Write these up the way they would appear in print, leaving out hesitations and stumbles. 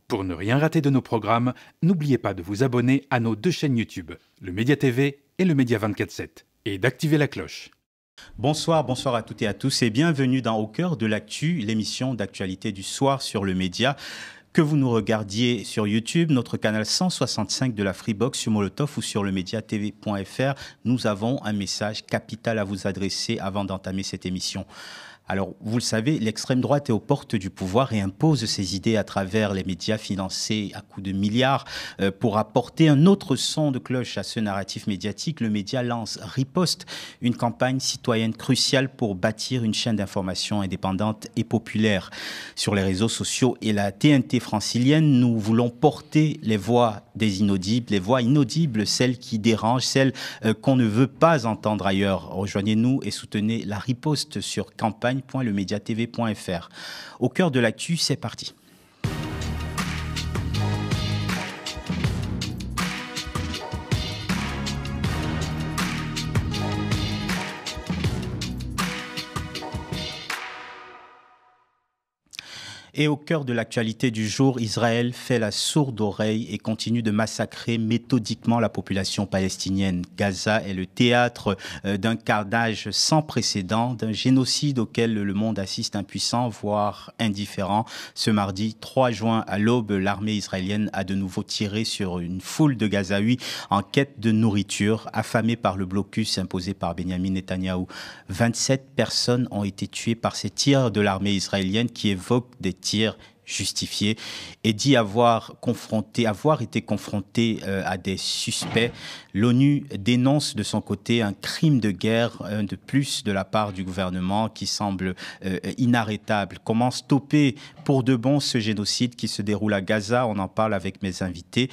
Pour ne rien rater de nos programmes, n'oubliez pas de vous abonner à nos deux chaînes YouTube, le Média TV et le Média 24/7, et d'activer la cloche. Bonsoir à toutes et à tous et bienvenue dans Au cœur de l'actu, l'émission d'actualité du soir sur le média. Que vous nous regardiez sur YouTube, notre canal 165 de la Freebox sur Molotov ou sur le mediatv.fr, nous avons un message capital à vous adresser avant d'entamer cette émission. Alors, vous le savez, l'extrême droite est aux portes du pouvoir et impose ses idées à travers les médias financés à coups de milliards. Pour apporter un autre son de cloche à ce narratif médiatique, le média lance Riposte, une campagne citoyenne cruciale pour bâtir une chaîne d'information indépendante et populaire. Sur les réseaux sociaux et la TNT francilienne, nous voulons porter les voix des inaudibles, les voix inaudibles, celles qui dérangent, celles qu'on ne veut pas entendre ailleurs. Rejoignez-nous et soutenez la Riposte sur campagne.lemediatv.fr. Au cœur de l'actu, c'est parti. Et au cœur de l'actualité du jour, Israël fait la sourde oreille et continue de massacrer méthodiquement la population palestinienne. Gaza est le théâtre d'un carnage sans précédent, d'un génocide auquel le monde assiste impuissant, voire indifférent. Ce mardi 3 juin, à l'aube, l'armée israélienne a de nouveau tiré sur une foule de Gazaouis en quête de nourriture, affamés par le blocus imposé par Benyamin Netanyahou. 27 personnes ont été tuées par ces tirs de l'armée israélienne qui évoquent des tirs justifiés et dit avoir été confronté à des suspects. L'ONU dénonce de son côté un crime de guerre de plus de la part du gouvernement qui semble inarrêtable. Comment stopper pour de bon ce génocide qui se déroule à Gaza? On en parle avec mes invités.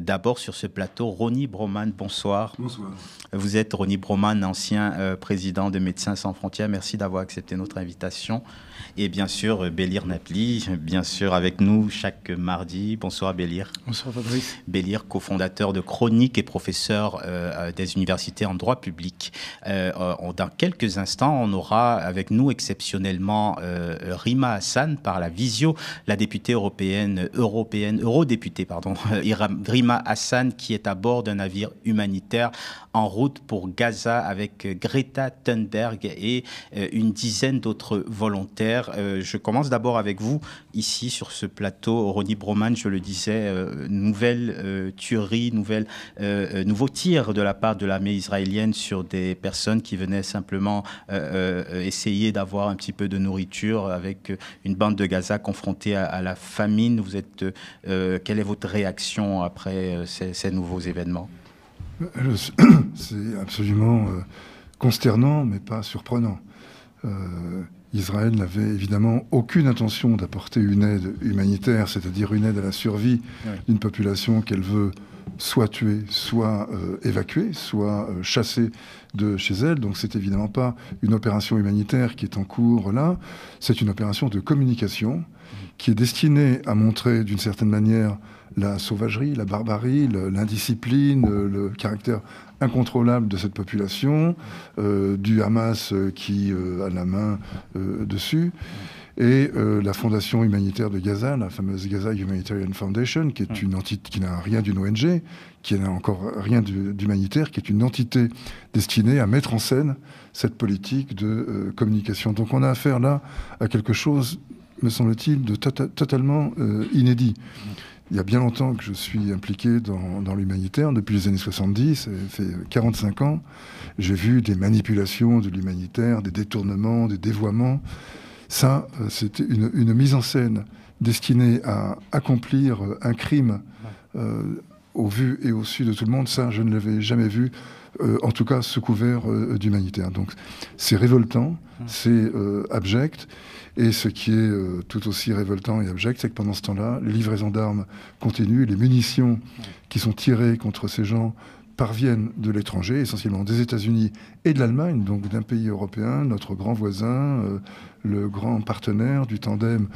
D'abord sur ce plateau, Ronnie Broman, bonsoir. Bonsoir. Vous êtes Ronnie Broman, ancien président de Médecins sans frontières. Merci d'avoir accepté notre invitation. Et bien sûr, Bélir Napli, bien sûr, avec nous chaque mardi. Bonsoir Bélir. Bonsoir Fabrice. Bélir, cofondateur de Chronique et professeur des universités en droit public. Dans quelques instants, on aura avec nous exceptionnellement Rima Hassan par la visio, la députée eurodéputée, Rima Hassan qui est à bord d'un navire humanitaire en route pour Gaza avec Greta Thunberg et une dizaine d'autres volontaires. Je commence d'abord avec vous, ici sur ce plateau. Ronnie Broman, je le disais, nouvelle tuerie, nouveau tir de la part de l'armée israélienne sur des personnes qui venaient simplement essayer d'avoir un petit peu de nourriture avec une bande de Gaza confrontée à la famine. Quelle est votre réaction après ces nouveaux événements? C'est absolument consternant, mais pas surprenant. Israël n'avait évidemment aucune intention d'apporter une aide humanitaire, c'est-à-dire une aide à la survie d'une population qu'elle veut soit tuer, soit évacuer, soit chasser de chez elle. Donc c'est évidemment pas une opération humanitaire qui est en cours là, c'est une opération de communication qui est destinée à montrer d'une certaine manière la sauvagerie, la barbarie, l'indiscipline, le caractère incontrôlable de cette population, du Hamas qui a la main dessus, et la Fondation humanitaire de Gaza, la fameuse Gaza Humanitarian Foundation, qui est une entité qui n'a rien d'une ONG, qui n'a encore rien d'humanitaire, qui est une entité destinée à mettre en scène cette politique de communication. Donc on a affaire là à quelque chose, me semble-t-il, de totalement inédit. Il y a bien longtemps que je suis impliqué dans l'humanitaire, depuis les années 70, ça fait 45 ans. J'ai vu des manipulations de l'humanitaire, des détournements, des dévoiements. Ça, c'était une mise en scène destinée à accomplir un crime au vu et au su de tout le monde. Ça, je ne l'avais jamais vu, en tout cas sous couvert d'humanitaire. Donc c'est révoltant, c'est abject. Et ce qui est tout aussi révoltant et abject, c'est que pendant ce temps-là, les livraisons d'armes continuent, les munitions qui sont tirées contre ces gens parviennent de l'étranger, essentiellement des États-Unis et de l'Allemagne, donc d'un pays européen, notre grand voisin, le grand partenaire du tandem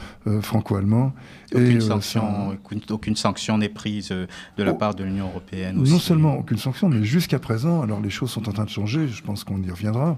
franco-allemand. Aucune sanction n'est prise de la part de l'Union européenne aussi. Non seulement aucune sanction, mais jusqu'à présent, alors les choses sont en train de changer, je pense qu'on y reviendra.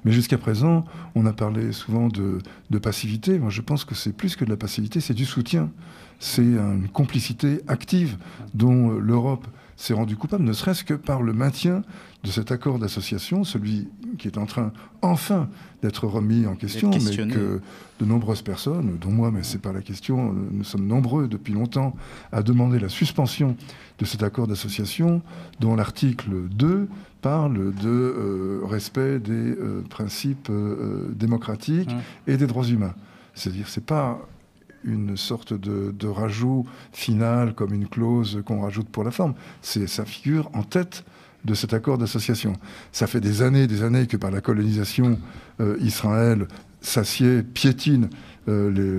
Mais jusqu'à présent, on a parlé souvent de passivité. Moi, je pense que c'est plus que de la passivité, c'est du soutien. C'est une complicité active dont l'Europe s'est rendue coupable, ne serait-ce que par le maintien de cet accord d'association, celui qui est en train, enfin, d'être remis en question, mais que de nombreuses personnes, dont moi, mais ce n'est pas la question, nous sommes nombreux depuis longtemps à demander la suspension de cet accord d'association, dont l'article 2 parle de respect des principes démocratiques et des droits humains. C'est-à-dire, c'est pas une sorte de rajout final, comme une clause qu'on rajoute pour la forme. Ça figure en tête de cet accord d'association. Ça fait des années que par la colonisation, Israël s'assied, piétine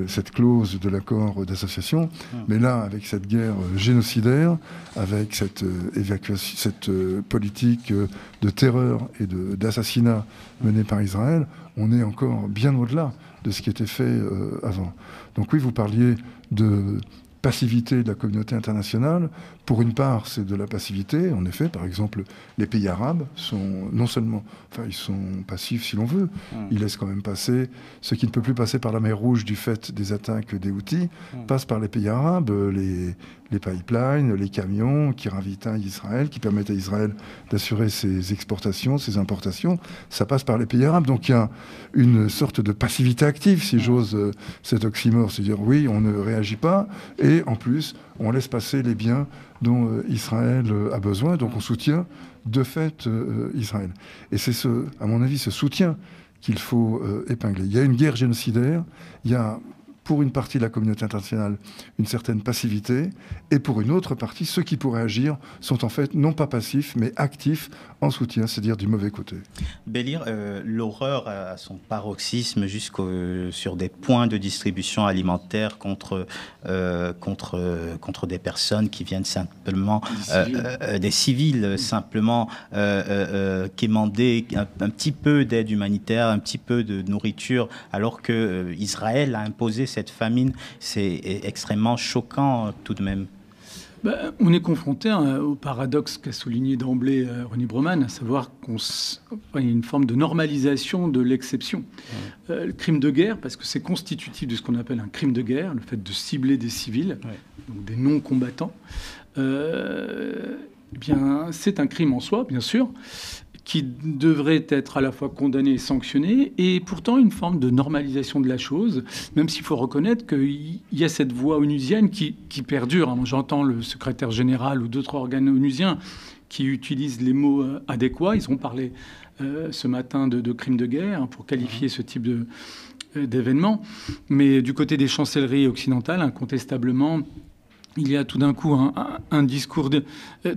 cette clause de l'accord d'association. Mais là, avec cette guerre génocidaire, avec cette politique de terreur et d'assassinat menée par Israël, on est encore bien au-delà de ce qui était fait avant. Donc oui, vous parliez de passivité de la communauté internationale. Pour une part, c'est de la passivité. En effet, par exemple, les pays arabes sont non seulement... Enfin, ils sont passifs si l'on veut. Ils laissent quand même passer ce qui ne peut plus passer par la mer Rouge du fait des attaques des Houthis, passe par les pays arabes, les pipelines, les camions qui ravitaillent Israël, qui permettent à Israël d'assurer ses exportations, ses importations. Ça passe par les pays arabes. Donc il y a une sorte de passivité active, si j'ose cet oxymore. C'est-à-dire, oui, on ne réagit pas, et en plus, on laisse passer les biens dont Israël a besoin, donc on soutient de fait Israël. Et c'est, à mon avis, ce soutien qu'il faut épingler. Il y a une guerre génocidaire, il y a pour une partie de la communauté internationale une certaine passivité, et pour une autre partie, ceux qui pourraient agir sont en fait non pas passifs, mais actifs en soutien, c'est-à-dire du mauvais côté. Bélir, l'horreur à son paroxysme sur des points de distribution alimentaire contre des personnes qui viennent simplement, des civils simplement quémander un petit peu d'aide humanitaire, un petit peu de nourriture, alors que Israël a imposé cette famine. C'est extrêmement choquant tout de même. On est confronté au paradoxe qu'a souligné d'emblée Ronnie Broman, à savoir qu'il y a une forme de normalisation de l'exception. Le crime de guerre, parce que c'est constitutif de ce qu'on appelle un crime de guerre, le fait de cibler des civils, donc des non-combattants, bien, c'est un crime en soi, bien sûr, qui devrait être à la fois condamné et sanctionné, et pourtant une forme de normalisation de la chose, même s'il faut reconnaître qu'il y a cette voix onusienne qui perdure. J'entends le secrétaire général ou d'autres organes onusiens qui utilisent les mots adéquats. Ils ont parlé ce matin de crimes de guerre pour qualifier ce type d'événement. Mais du côté des chancelleries occidentales, incontestablement, il y a tout d'un coup un discours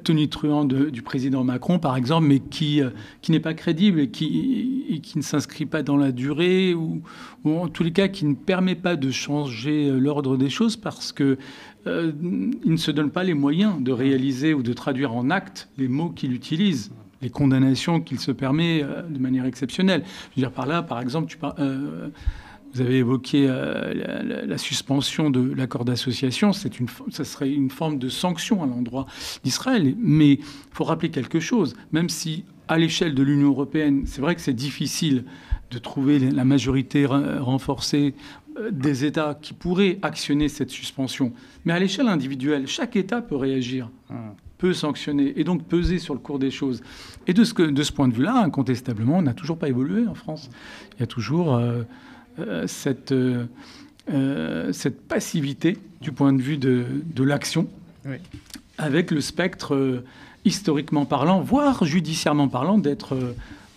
tonitruant du président Macron, par exemple, mais qui n'est pas crédible et qui ne s'inscrit pas dans la durée, ou en tous les cas qui ne permet pas de changer l'ordre des choses, parce que il ne se donne pas les moyens de réaliser ou de traduire en actes les mots qu'il utilise, les condamnations qu'il se permet de manière exceptionnelle. Je veux dire par là, par exemple, vous avez évoqué la suspension de l'accord d'association. Ça serait une forme de sanction à l'endroit d'Israël. Mais il faut rappeler quelque chose. Même si, à l'échelle de l'Union européenne, c'est vrai que c'est difficile de trouver la majorité renforcée des États qui pourraient actionner cette suspension. Mais à l'échelle individuelle, chaque État peut réagir, peut sanctionner et donc peser sur le cours des choses. Et de ce point de vue-là, incontestablement, on n'a toujours pas évolué en France. Il y a toujours... cette passivité du point de vue de l'action, avec le spectre historiquement parlant, voire judiciairement parlant, d'être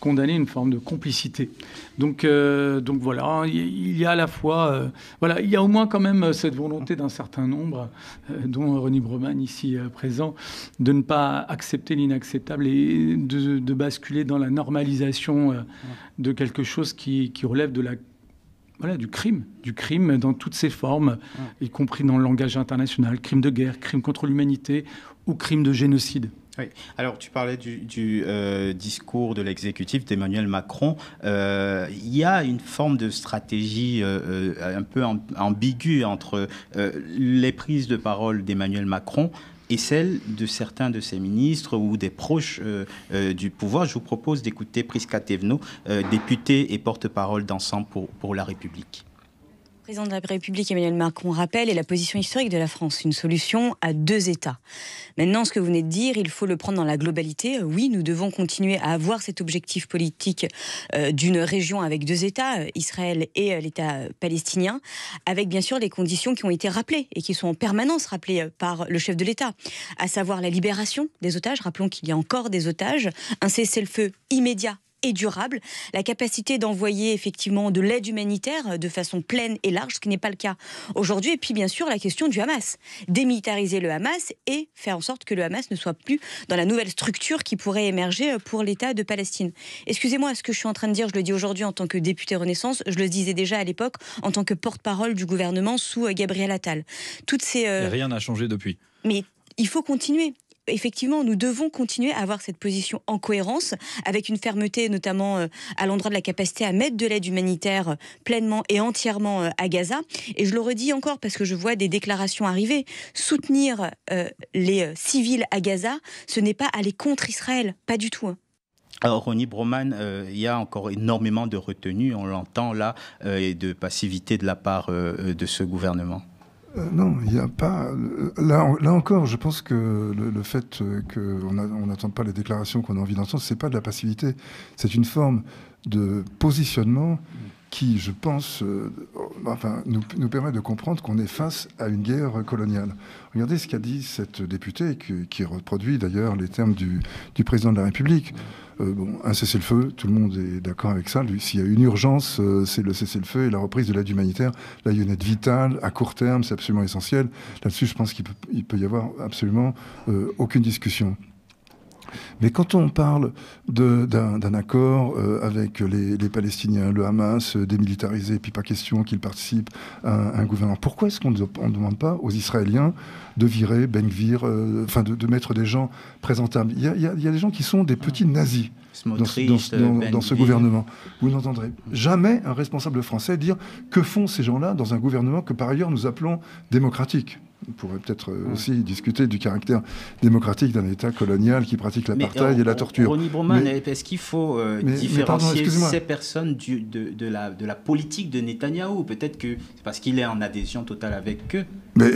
condamné à une forme de complicité. Donc voilà, il y a à la fois... il y a au moins quand même cette volonté d'un certain nombre, dont Ronnie Broman ici présent, de ne pas accepter l'inacceptable et de basculer dans la normalisation de quelque chose qui relève de du crime dans toutes ses formes, y compris dans le langage international, crime de guerre, crime contre l'humanité ou crime de génocide. Oui. Alors, tu parlais du discours de l'exécutif d'Emmanuel Macron. Il y a une forme de stratégie un peu ambiguë entre les prises de parole d'Emmanuel Macron et celle de certains de ses ministres ou des proches du pouvoir. Je vous propose d'écouter Prisca Thévenot, députée et porte-parole d'Ensemble pour la République. Le président de la République, Emmanuel Macron, rappelle la position historique de la France, une solution à 2 États. Maintenant, ce que vous venez de dire, il faut le prendre dans la globalité. Oui, nous devons continuer à avoir cet objectif politique d'une région avec 2 États, Israël et l'État palestinien, avec bien sûr les conditions qui ont été rappelées et qui sont en permanence rappelées par le chef de l'État, à savoir la libération des otages. Rappelons qu'il y a encore des otages, un cessez-le-feu immédiat et durable, la capacité d'envoyer effectivement de l'aide humanitaire de façon pleine et large, ce qui n'est pas le cas aujourd'hui. Et puis bien sûr la question du Hamas, démilitariser le Hamas et faire en sorte que le Hamas ne soit plus dans la nouvelle structure qui pourrait émerger pour l'État de Palestine. Excusez-moi, ce que je suis en train de dire, je le dis aujourd'hui en tant que député Renaissance, je le disais déjà à l'époque en tant que porte-parole du gouvernement sous Gabriel Attal. Toutes ces Et rien n'a changé depuis. Mais il faut continuer. Effectivement, nous devons continuer à avoir cette position en cohérence, avec une fermeté notamment à l'endroit de la capacité à mettre de l'aide humanitaire pleinement et entièrement à Gaza. Et je le redis encore parce que je vois des déclarations arriver. Soutenir les civils à Gaza, ce n'est pas aller contre Israël, pas du tout. Alors, Rony Broman, il y a encore énormément de retenue, on l'entend là, et de passivité de la part de ce gouvernement. Non, il n'y a pas... Là encore, je pense que le fait qu'on n'attende pas les déclarations qu'on a envie d'entendre, ce n'est pas de la passivité. C'est une forme de positionnement qui, je pense, nous permet de comprendre qu'on est face à une guerre coloniale. Regardez ce qu'a dit cette députée, qui reproduit d'ailleurs les termes du président de la République. Un cessez-le-feu, tout le monde est d'accord avec ça. S'il y a une urgence, c'est le cessez-le-feu et la reprise de l'aide humanitaire. Là, il y a une aide vitale, à court terme, c'est absolument essentiel. Là-dessus, je pense qu'il peut y avoir absolument aucune discussion. Mais quand on parle d'un accord avec les Palestiniens, le Hamas démilitarisé, puis pas question qu'ils participent à un gouvernement, pourquoi est-ce qu'on ne demande pas aux Israéliens de virer Ben Gvir, de mettre des gens présentables? Il y a des gens qui sont des petits nazis dans ce gouvernement. Vous n'entendrez jamais un responsable français dire que font ces gens-là dans un gouvernement que par ailleurs nous appelons démocratique. On pourrait peut-être aussi discuter du caractère démocratique d'un État colonial qui pratique l'apartheid et la torture. Rony Broman, est-ce qu'il faut différencier ces personnes de la politique de Netanyahou? Peut-être que c'est parce qu'il est en adhésion totale avec eux. Mais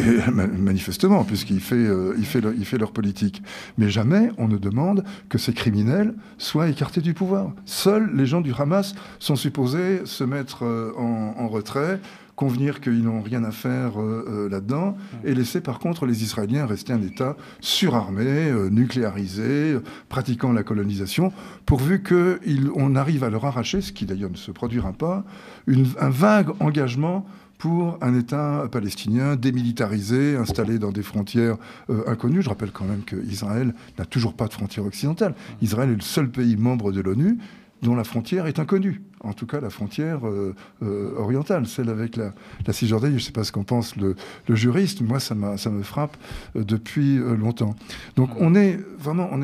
manifestement, puisqu'il fait leur politique. Mais jamais on ne demande que ces criminels soient écartés du pouvoir. Seuls les gens du Hamas sont supposés se mettre en retrait, convenir qu'ils n'ont rien à faire là-dedans, et laisser par contre les Israéliens rester un État surarmé, nucléarisé, pratiquant la colonisation, pourvu qu'on arrive à leur arracher, ce qui d'ailleurs ne se produira pas, un vague engagement pour un État palestinien démilitarisé, installé dans des frontières inconnues. Je rappelle quand même qu'Israël n'a toujours pas de frontière occidentale. Israël est le seul pays membre de l'ONU dont la frontière est inconnue. En tout cas, la frontière orientale, celle avec la Cisjordanie. Je ne sais pas ce qu'en pense le juriste. Moi, ça me frappe depuis longtemps. Donc, on est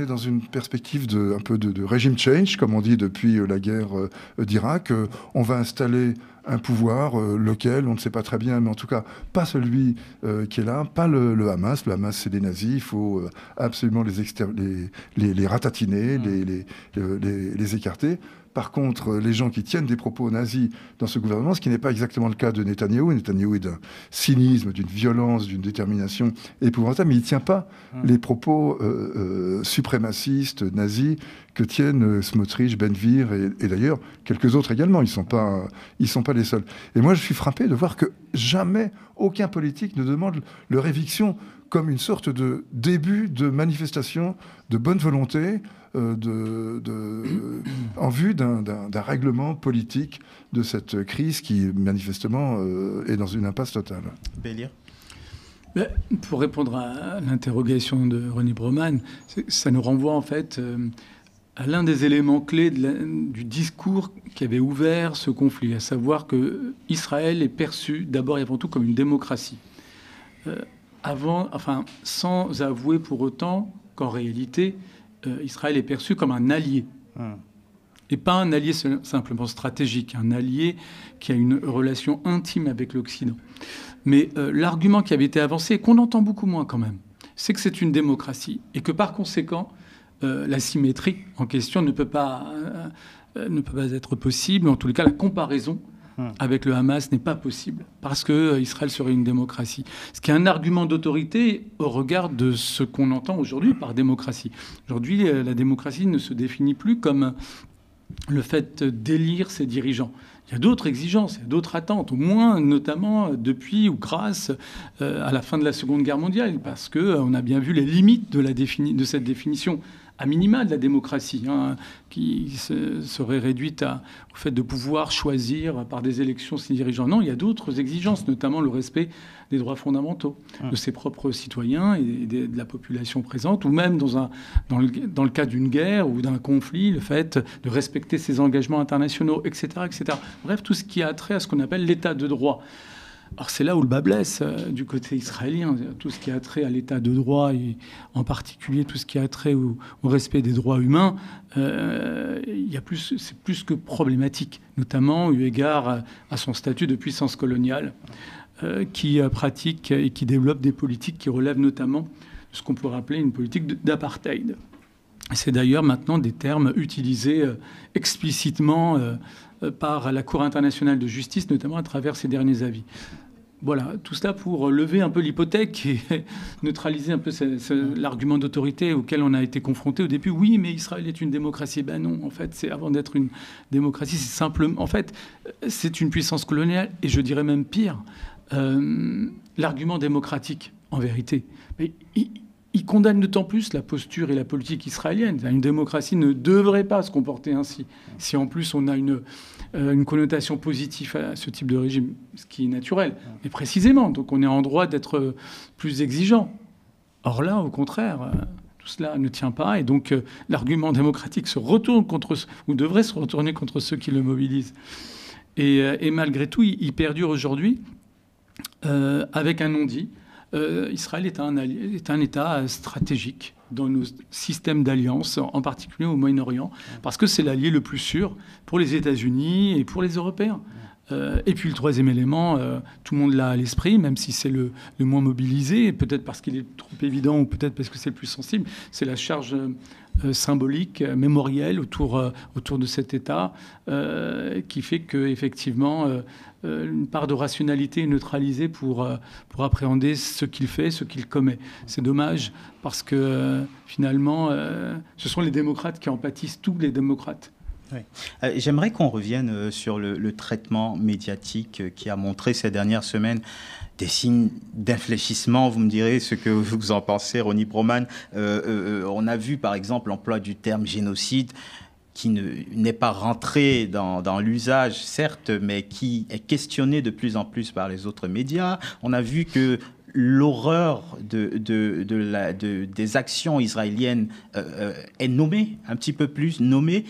dans une perspective un peu de régime change, comme on dit depuis la guerre d'Irak. On va installer un pouvoir lequel, on ne sait pas très bien, mais en tout cas, pas celui qui est là, pas le Hamas. Le Hamas, c'est des nazis. Il faut absolument les ratatiner, les écarter. Par contre, les gens qui tiennent des propos nazis dans ce gouvernement, ce qui n'est pas exactement le cas de Netanyahou. Netanyahou est d'un cynisme, d'une violence, d'une détermination épouvantable, mais il ne tient pas les propos suprémacistes nazis que tiennent Smotrich, Ben Gvir et d'ailleurs quelques autres également. Ils sont pas les seuls. Et moi, je suis frappé de voir que jamais aucun politique ne demande leur éviction comme une sorte de début de manifestation de bonne volonté en vue d'un règlement politique de cette crise qui, manifestement, est dans une impasse totale. Bélir. Pour répondre à l'interrogation de Rony Broman, ça nous renvoie en fait à l'un des éléments clés du discours qui avait ouvert ce conflit, à savoir que Israël est perçu d'abord et avant tout comme une démocratie. Sans avouer pour autant qu'en réalité, Israël est perçu comme un allié. Et pas un allié simplement stratégique, un allié qui a une relation intime avec l'Occident. Mais l'argument qui avait été avancé, qu'on entend beaucoup moins quand même, c'est que c'est une démocratie et que par conséquent, la symétrie en question ne peut pas être possible. En tous les cas, la comparaison avec le Hamas n'est pas possible parce que Israël serait une démocratie. Ce qui est un argument d'autorité au regard de ce qu'on entend aujourd'hui par démocratie. Aujourd'hui, la démocratie ne se définit plus comme le fait d'élire ses dirigeants. Il y a d'autres exigences, il y a d'autres attentes, au moins notamment depuis ou grâce à la fin de la Seconde Guerre mondiale, parce qu'on a bien vu les limites de cette définition à minima de la démocratie, qui serait réduite au fait de pouvoir choisir par des élections ses dirigeants. Non, il y a d'autres exigences, notamment le respect des droits fondamentaux de ses propres citoyens et de la population présente, ou même dans le cas d'une guerre ou d'un conflit, le fait de respecter ses engagements internationaux, etc., etc. Bref, tout ce qui a trait à ce qu'on appelle l'état de droit. Alors c'est là où le bas blesse du côté israélien, tout ce qui a trait à l'état de droit et en particulier tout ce qui a trait au respect des droits humains, c'est plus que problématique, notamment eu égard à son statut de puissance coloniale qui pratique et qui développe des politiques qui relèvent notamment de ce qu'on pourrait appeler une politique d'apartheid. C'est d'ailleurs maintenant des termes utilisés explicitement par la Cour internationale de justice, notamment à travers ses derniers avis. Voilà, tout cela pour lever un peu l'hypothèque et neutraliser un peu l'argument d'autorité auquel on a été confronté au début. Oui, mais Israël est une démocratie. Ben non, en fait, avant d'être une démocratie, c'est simplement... En fait, c'est une puissance coloniale, et je dirais même pire. L'argument démocratique, en vérité, il condamne d'autant plus la posture et la politique israélienne. Une démocratie ne devrait pas se comporter ainsi. Si en plus on a une connotation positive à ce type de régime, ce qui est naturel. Mais précisément, donc on est en droit d'être plus exigeant. Or là, au contraire, tout cela ne tient pas. Et donc l'argument démocratique se retourne ou devrait se retourner contre ceux qui le mobilisent. Et malgré tout, il perdure aujourd'hui avec un non-dit. Israël est un État stratégique dans nos systèmes d'alliance, en particulier au Moyen-Orient, parce que c'est l'allié le plus sûr pour les États-Unis et pour les Européens. Et puis le troisième élément, tout le monde l'a à l'esprit, même si c'est le moins mobilisé, peut-être parce qu'il est trop évident ou peut-être parce que c'est le plus sensible, c'est la charge symbolique, mémorielle autour de cet État, qui fait qu'effectivement, une part de rationalité est neutralisée pour appréhender ce qu'il fait, ce qu'il commet. C'est dommage parce que finalement, ce sont les démocrates qui en pâtissent, tous les démocrates. Oui. J'aimerais qu'on revienne sur le traitement médiatique qui a montré ces dernières semaines des signes d'infléchissement. Vous me direz ce que vous en pensez, Ronnie Broman. On a vu par exemple l'emploi du terme génocide qui n'est pas rentré dans l'usage, certes, mais qui est questionné de plus en plus par les autres médias. On a vu que l'horreur des actions israéliennes est nommée, un petit peu plus nommée.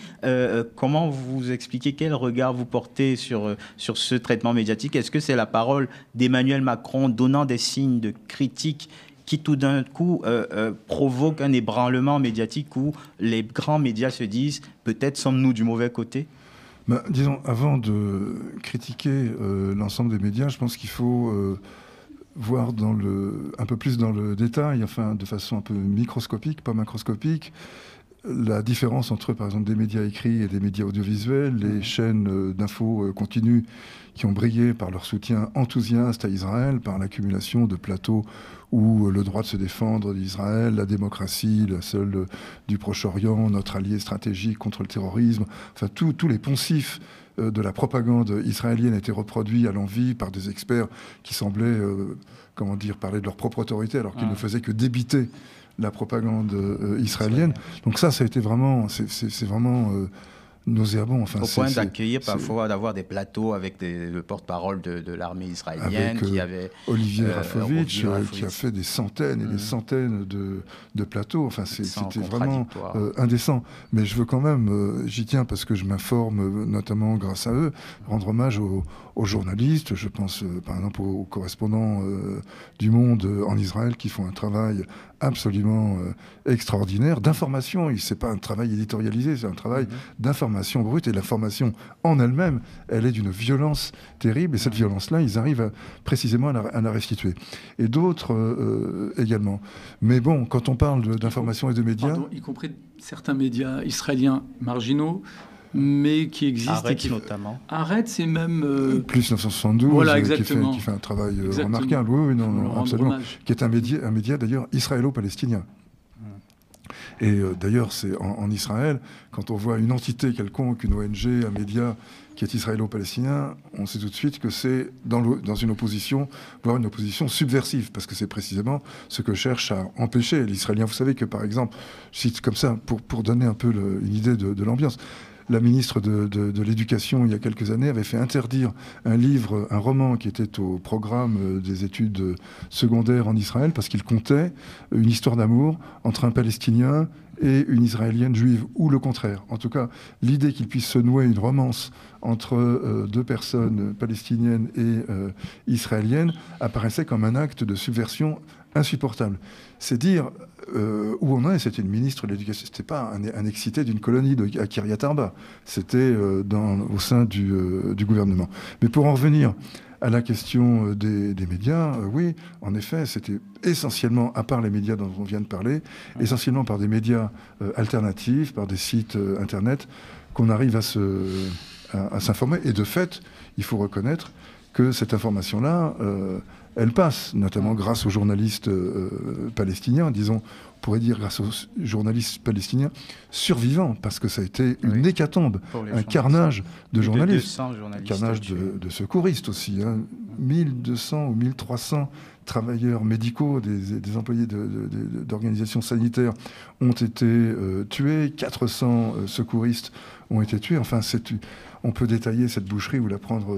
Comment vous expliquez, quel regard vous portez sur ce traitement médiatique? Est-ce que c'est la parole d'Emmanuel Macron donnant des signes de critique qui tout d'un coup provoque un ébranlement médiatique où les grands médias se disent peut-être sommes-nous du mauvais côté? Disons, avant de critiquer l'ensemble des médias, je pense qu'il faut voir un peu plus dans le détail, enfin de façon un peu microscopique, pas macroscopique, la différence entre, par exemple, des médias écrits et des médias audiovisuels, les chaînes d'infos continues qui ont brillé par leur soutien enthousiaste à Israël, par l'accumulation de plateaux où le droit de se défendre d'Israël, la démocratie, la seule du Proche-Orient, notre allié stratégique contre le terrorisme, enfin tous les poncifs de la propagande israélienne étaient reproduits à l'envi par des experts qui semblaient, parler de leur propre autorité alors qu'ils ne faisaient que débiter la propagande israélienne. Donc ça a été vraiment, c'est vraiment nauséabond. Enfin, au point d'accueillir parfois, d'avoir des plateaux avec le porte-parole de l'armée israélienne, avec, qui avait Olivier Rafovitch, qui a fait des centaines et des centaines de plateaux. Enfin, c'était vraiment indécent. Mais je veux quand même, j'y tiens parce que je m'informe, notamment grâce à eux, rendre hommage aux journalistes. Je pense par exemple aux correspondants du Monde en Israël qui font un travail absolument extraordinaire d'information. C'est pas un travail éditorialisé, c'est un travail d'information l'information brute, et l'information en elle-même, elle est d'une violence terrible, et cette violence-là, ils arrivent précisément à la restituer. Et d'autres également. Mais bon, quand on parle d'information et de médias... Pardon, y compris certains médias israéliens marginaux, mais qui existent. Arrête notamment. Arrête, c'est même... Plus 972, voilà, qui fait un travail remarquable, oui, non, absolument. Qui est un média d'ailleurs israélo-palestinien. Et d'ailleurs, c'est en Israël, quand on voit une entité quelconque, une ONG, un média qui est israélo-palestinien, on sait tout de suite que c'est dans une opposition, voire une opposition subversive, parce que c'est précisément ce que cherche à empêcher l'Israélien. Vous savez que, par exemple, je cite comme ça, pour donner un peu une idée de l'ambiance, la ministre de l'Éducation, il y a quelques années, avait fait interdire un roman qui était au programme des études secondaires en Israël, parce qu'il contait une histoire d'amour entre un Palestinien et une Israélienne juive, ou le contraire. En tout cas, l'idée qu'il puisse se nouer une romance entre deux personnes palestiniennes et israéliennes apparaissait comme un acte de subversion insupportable. C'est dire où on est. C'était une ministre de l'Éducation. C'était pas un excité d'une colonie à Kiryat Arba. C'était au sein du gouvernement. Mais pour en revenir à la question des médias, oui, en effet, c'était essentiellement, à part les médias dont on vient de parler, essentiellement par des médias alternatifs, par des sites Internet, qu'on arrive à s'informer. Et de fait, il faut reconnaître que cette information-là, elle passe, notamment grâce aux journalistes palestiniens, disons, on pourrait dire grâce aux journalistes palestiniens survivants, parce que ça a été une hécatombe, un carnage de journalistes, un carnage de secouristes aussi. 1200 ou 1300 travailleurs médicaux, des employés d'organisations sanitaires ont été tués, 400 secouristes ont été tués. Enfin, on peut détailler cette boucherie ou la prendre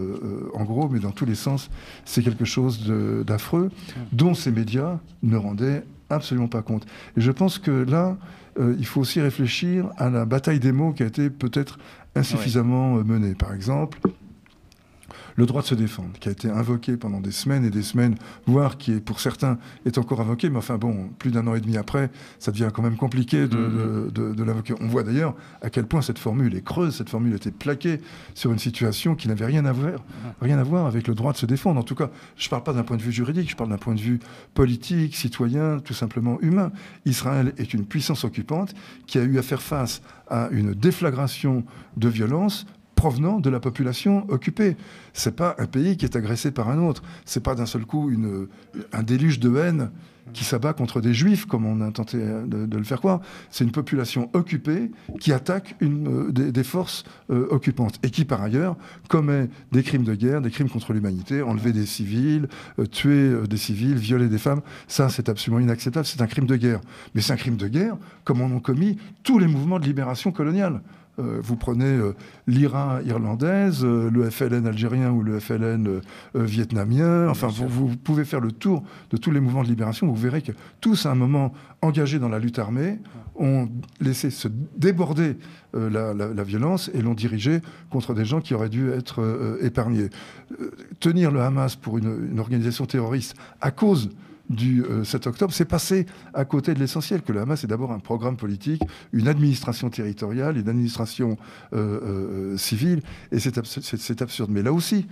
en gros, mais dans tous les sens, c'est quelque chose d'affreux, dont ces médias ne rendaient absolument pas compte. Et je pense que là, il faut aussi réfléchir à la bataille des mots qui a été peut-être insuffisamment menée. Par exemple, le droit de se défendre, qui a été invoqué pendant des semaines et des semaines, voire qui, pour certains, est encore invoqué, mais enfin bon, plus d'un an et demi après, ça devient quand même compliqué de l'invoquer. On voit d'ailleurs à quel point cette formule est creuse, cette formule était plaquée sur une situation qui n'avait rien à voir avec le droit de se défendre. En tout cas, je ne parle pas d'un point de vue juridique, je parle d'un point de vue politique, citoyen, tout simplement humain. Israël est une puissance occupante qui a eu à faire face à une déflagration de violence provenant de la population occupée. C'est pas un pays qui est agressé par un autre. C'est pas d'un seul coup un déluge de haine qui s'abat contre des juifs, comme on a tenté de le faire croire. C'est une population occupée qui attaque des forces occupantes et qui, par ailleurs, commet des crimes de guerre, des crimes contre l'humanité, enlever des civils, tuer des civils, violer des femmes. Ça, c'est absolument inacceptable. C'est un crime de guerre. Mais c'est un crime de guerre comme en ont commis tous les mouvements de libération coloniale. Vous prenez l'IRA irlandaise, le FLN algérien ou le FLN vietnamien. Enfin, vous pouvez faire le tour de tous les mouvements de libération. Vous verrez que tous, à un moment, engagés dans la lutte armée, ont laissé se déborder la violence et l'ont dirigée contre des gens qui auraient dû être épargnés. Tenir le Hamas pour une organisation terroriste à cause du 7 octobre, c'est passé à côté de l'essentiel, que le Hamas est d'abord un programme politique, une administration territoriale, une administration civile, et c'est absurde. Mais là aussi,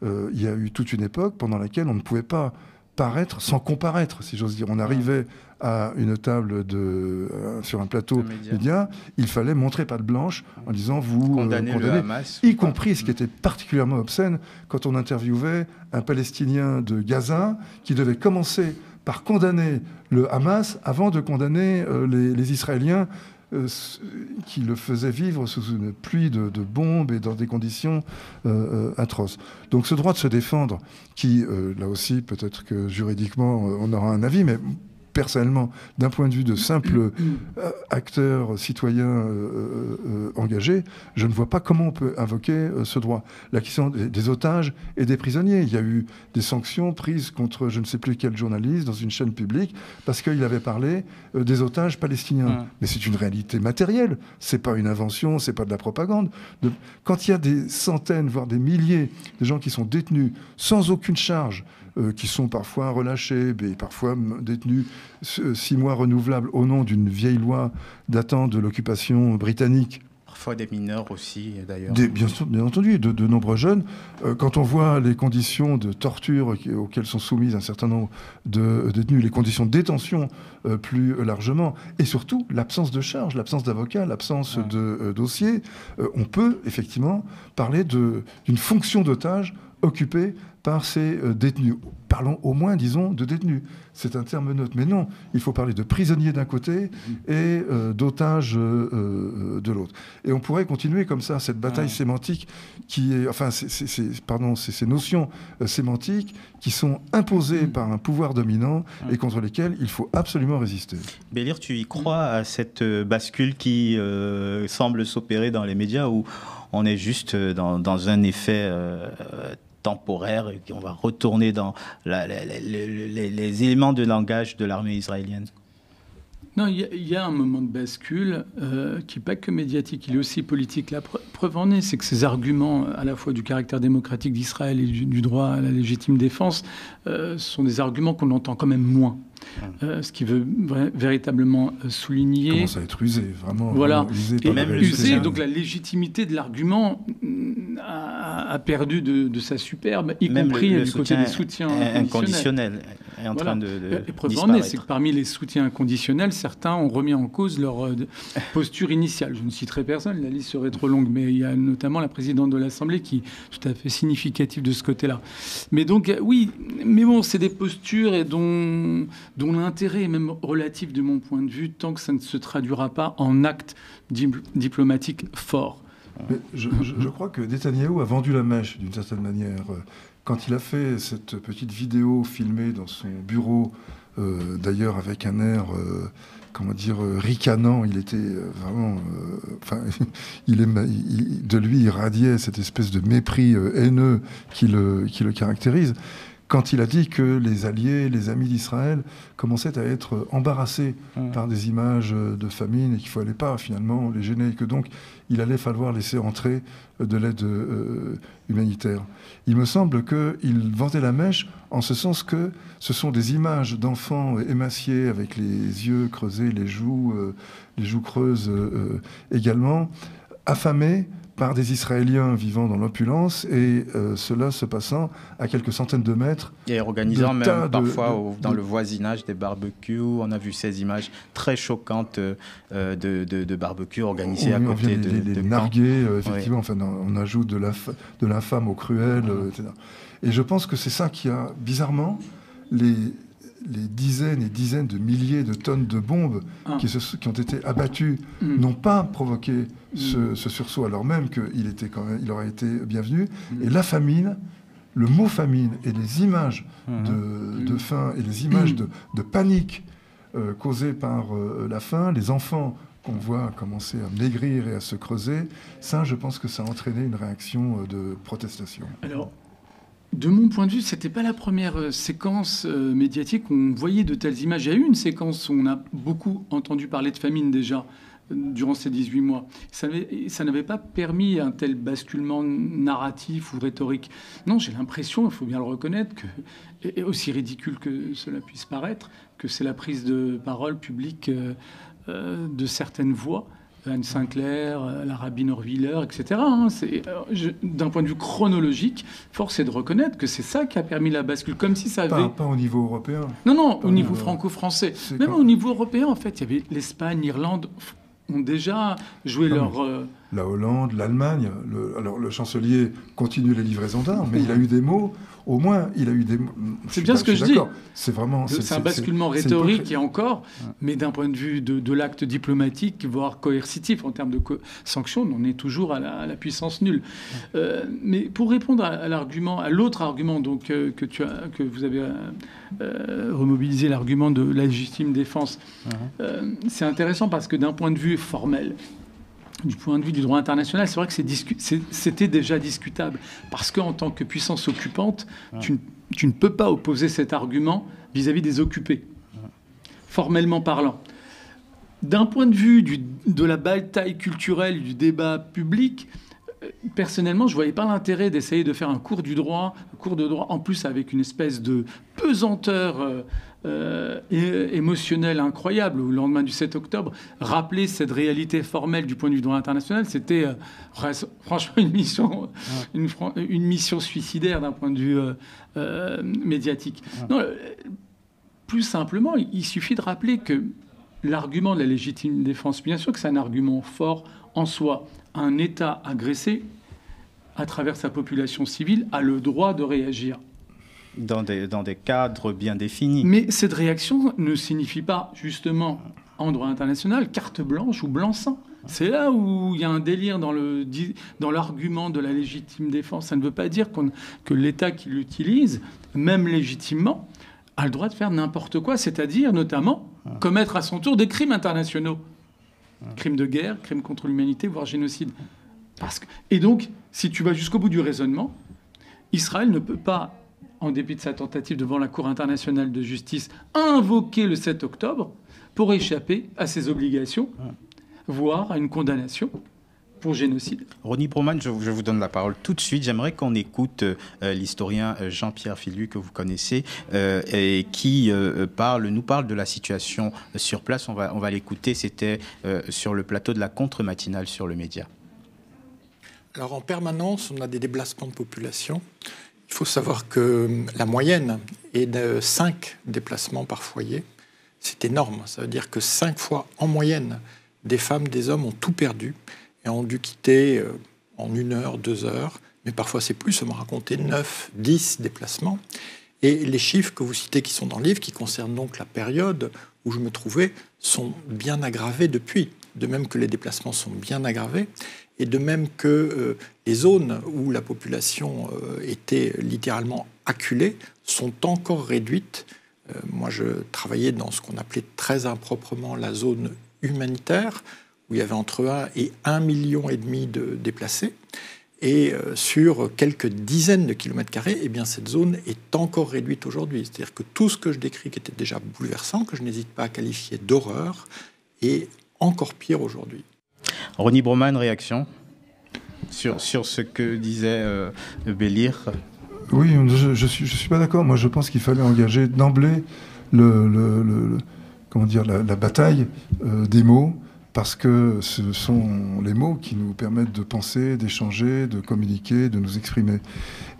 il y a eu toute une époque pendant laquelle on ne pouvait pas paraître sans comparaître, si j'ose dire. On arrivait à une table sur un plateau média, il fallait montrer patte blanche en disant vous condamnez le Hamas, y compris ce qui était particulièrement obscène quand on interviewait un Palestinien de Gaza qui devait commencer par condamner le Hamas avant de condamner les Israéliens qui le faisaient vivre sous une pluie de bombes et dans des conditions atroces. Donc ce droit de se défendre, qui, là aussi, peut-être que juridiquement, on aura un avis, mais personnellement, d'un point de vue de simple acteur citoyen engagé, je ne vois pas comment on peut invoquer ce droit. La question des otages et des prisonniers. Il y a eu des sanctions prises contre je ne sais plus quel journaliste dans une chaîne publique parce qu'il avait parlé des otages palestiniens. Mais c'est une réalité matérielle. C'est pas une invention, c'est pas de la propagande. Quand il y a des centaines, voire des milliers de gens qui sont détenus sans aucune charge, qui sont parfois relâchés, mais parfois détenus 6 mois renouvelables au nom d'une vieille loi datant de l'occupation britannique, Parfois des mineurs aussi, d'ailleurs. Bien entendu, de nombreux jeunes. Quand on voit les conditions de torture auxquelles sont soumises un certain nombre de détenus, les conditions de détention plus largement, et surtout l'absence de charge, l'absence d'avocat, l'absence de dossier, on peut effectivement parler d'une fonction d'otage occupée par ces détenus. Parlons au moins, disons, de détenus. C'est un terme neutre. Mais non, il faut parler de prisonniers d'un côté et d'otages de l'autre. Et on pourrait continuer comme ça, cette bataille sémantique qui est... Enfin, ces notions sémantiques qui sont imposées par un pouvoir dominant et contre lesquelles il faut absolument résister. Bélir, tu y crois à cette bascule qui semble s'opérer dans les médias où on est juste dans un effet... temporaire et qu'on va retourner dans les éléments de langage de l'armée israélienne? Non, il y a un moment de bascule qui n'est pas que médiatique, il est aussi politique. La preuve en est, c'est que ces arguments, à la fois du caractère démocratique d'Israël et du droit à la légitime défense, sont des arguments qu'on entend quand même moins. Ce qui veut véritablement souligner... Commence à être usé, vraiment. Voilà. Vraiment usé, et même usé, donc la légitimité de l'argument a perdu de sa superbe, y même compris du côté des soutiens inconditionnels. Est en train de et preuve en est, c'est que parmi les soutiens inconditionnels, certains ont remis en cause leur posture initiale. Je ne citerai personne, la liste serait trop longue, mais il y a notamment la présidente de l'Assemblée qui est tout à fait significative de ce côté-là. Mais donc, oui, mais bon, c'est des postures et dont l'intérêt est même relatif de mon point de vue, tant que ça ne se traduira pas en actes diplomatiques forts. Mais je crois que Netanyahou a vendu la mèche d'une certaine manière. Quand il a fait cette petite vidéo filmée dans son bureau, d'ailleurs avec un air, ricanant, il était vraiment... de lui irradiait cette espèce de mépris haineux qui le caractérise. Quand il a dit que les alliés, les amis d'Israël commençaient à être embarrassés par des images de famine et qu'il ne fallait pas finalement les gêner et que donc il allait falloir laisser entrer de l'aide humanitaire. Il me semble qu'il vendait la mèche en ce sens que ce sont des images d'enfants émaciés avec les yeux creusés, les joues creuses également, affamés par des Israéliens vivant dans l'opulence et cela se passant à quelques centaines de mètres. Et organisant même parfois dans le voisinage des barbecues. On a vu ces images très choquantes de barbecues organisées à côté de nargués, effectivement. Oui. Enfin, on ajoute de l'infâme au cruel, etc. Et je pense que c'est ça qui a, bizarrement, les dizaines et dizaines de milliers de tonnes de bombes qui ont été abattues n'ont pas provoqué ce sursaut, alors même qu'il aurait été bienvenu. Et la famine, le mot famine et les images de faim et les images de panique causées par la faim, les enfants qu'on voit commencer à maigrir et à se creuser, ça, je pense que ça a entraîné une réaction de protestation. Alors, de mon point de vue, c'était pas la première séquence médiatique où on voyait de telles images. Il y a eu une séquence où on a beaucoup entendu parler de famine déjà durant ces 18 mois. Ça n'avait pas permis un tel basculement narratif ou rhétorique. Non, j'ai l'impression, il faut bien le reconnaître, et aussi ridicule que cela puisse paraître, que c'est la prise de parole publique de certaines voix. Anne Sinclair, la rabbine Orwiller, etc. D'un point de vue chronologique, force est de reconnaître que c'est ça qui a permis la bascule, comme si ça avait... Pas au niveau européen. Non, au niveau franco-français. Même au niveau européen, en fait, il y avait l'Espagne, l'Irlande ont déjà joué leur... La Hollande, l'Allemagne, alors le chancelier continue les livraisons d'armes, mais il a eu des mots, au moins, il a eu des mots... C'est bien ce que je dis. C'est vraiment... C'est un basculement rhétorique, et encore, mais d'un point de vue de l'acte diplomatique, voire coercitif, en termes de sanctions, on est toujours à la puissance nulle. Mais pour répondre à l'autre argument donc, que vous avez remobilisé, l'argument de la légitime défense, c'est intéressant parce que d'un point de vue formel, du point de vue du droit international, c'est vrai que c'était déjà discutable. Parce qu'en tant que puissance occupante, tu ne peux pas opposer cet argument vis-à-vis des occupés, formellement parlant. D'un point de vue de la bataille culturelle, du débat public, personnellement, je ne voyais pas l'intérêt d'essayer de faire un cours de droit, en plus avec une espèce de pesanteur émotionnel incroyable au lendemain du 7 octobre. Rappeler cette réalité formelle du point de vue du droit international, c'était franchement une mission suicidaire d'un point de vue médiatique. Non, plus simplement, il suffit de rappeler que l'argument de la légitime défense, bien sûr que c'est un argument fort en soi. Un État agressé, à travers sa population civile, a le droit de réagir. Dans des cadres bien définis. Mais cette réaction ne signifie pas, justement, en droit international, carte blanche ou blanc-seing. C'est là où il y a un délire dans l'argument de la légitime défense. Ça ne veut pas dire que l'État qui l'utilise, même légitimement, a le droit de faire n'importe quoi, c'est-à-dire notamment commettre à son tour des crimes internationaux. Crimes de guerre, crimes contre l'humanité, voire génocide. Et donc, si tu vas jusqu'au bout du raisonnement, Israël ne peut pas, en dépit de sa tentative devant la Cour internationale de justice, invoquer le 7 octobre pour échapper à ses obligations, voire à une condamnation pour génocide. Ronnie Broman, je vous donne la parole tout de suite. J'aimerais qu'on écoute l'historien Jean-Pierre Filu, que vous connaissez, et qui nous parle de la situation sur place. On va l'écouter. C'était sur le plateau de la contre-matinale sur le Média. Alors en permanence, on a des déplacements de population. Il faut savoir que la moyenne est de 5 déplacements par foyer. C'est énorme. Ça veut dire que 5 fois en moyenne, des femmes, des hommes ont tout perdu et ont dû quitter en 1 heure, 2 heures. Mais parfois c'est plus, on m'a raconté 9, 10 déplacements. Et les chiffres que vous citez qui sont dans le livre, qui concernent donc la période où je me trouvais, sont bien aggravés depuis. De même que les déplacements sont bien aggravés. Et de même que les zones où la population était littéralement acculée sont encore réduites. Moi, je travaillais dans ce qu'on appelait très improprement la zone humanitaire, où il y avait entre 1 et 1,5 million de déplacés. Et sur quelques dizaines de kilomètres carrés, eh bien, cette zone est encore réduite aujourd'hui. C'est-à-dire que tout ce que je décris, qui était déjà bouleversant, que je n'hésite pas à qualifier d'horreur, est encore pire aujourd'hui. Ronnie Broman, réaction sur ce que disait Bélir. Oui, je suis pas d'accord. Moi, je pense qu'il fallait engager d'emblée la bataille des mots, parce que ce sont les mots qui nous permettent de penser, d'échanger, de communiquer, de nous exprimer.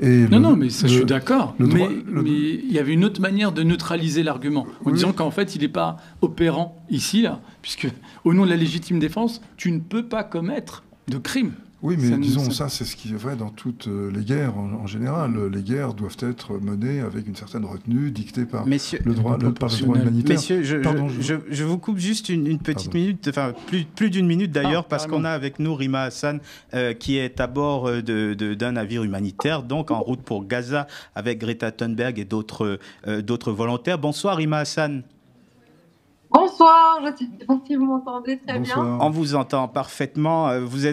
Mais ça, je suis d'accord. Mais il y avait une autre manière de neutraliser l'argument, en disant qu'en fait, il n'est pas opérant ici, là, puisque au nom de la légitime défense, tu ne peux pas commettre de crime. Oui, mais ça, c'est ce qui est vrai dans toutes les guerres en général. Les guerres doivent être menées avec une certaine retenue, dictée par le droit humanitaire. Messieurs, je vous coupe juste une petite minute, enfin plus d'une minute d'ailleurs, parce qu'on a avec nous Rima Hassan, qui est à bord d'un navire humanitaire, donc en route pour Gaza, avec Greta Thunberg et d'autres volontaires. Bonsoir Rima Hassan. Bonsoir, je ne sais pas si vous m'entendez très bien. On vous entend parfaitement. Vous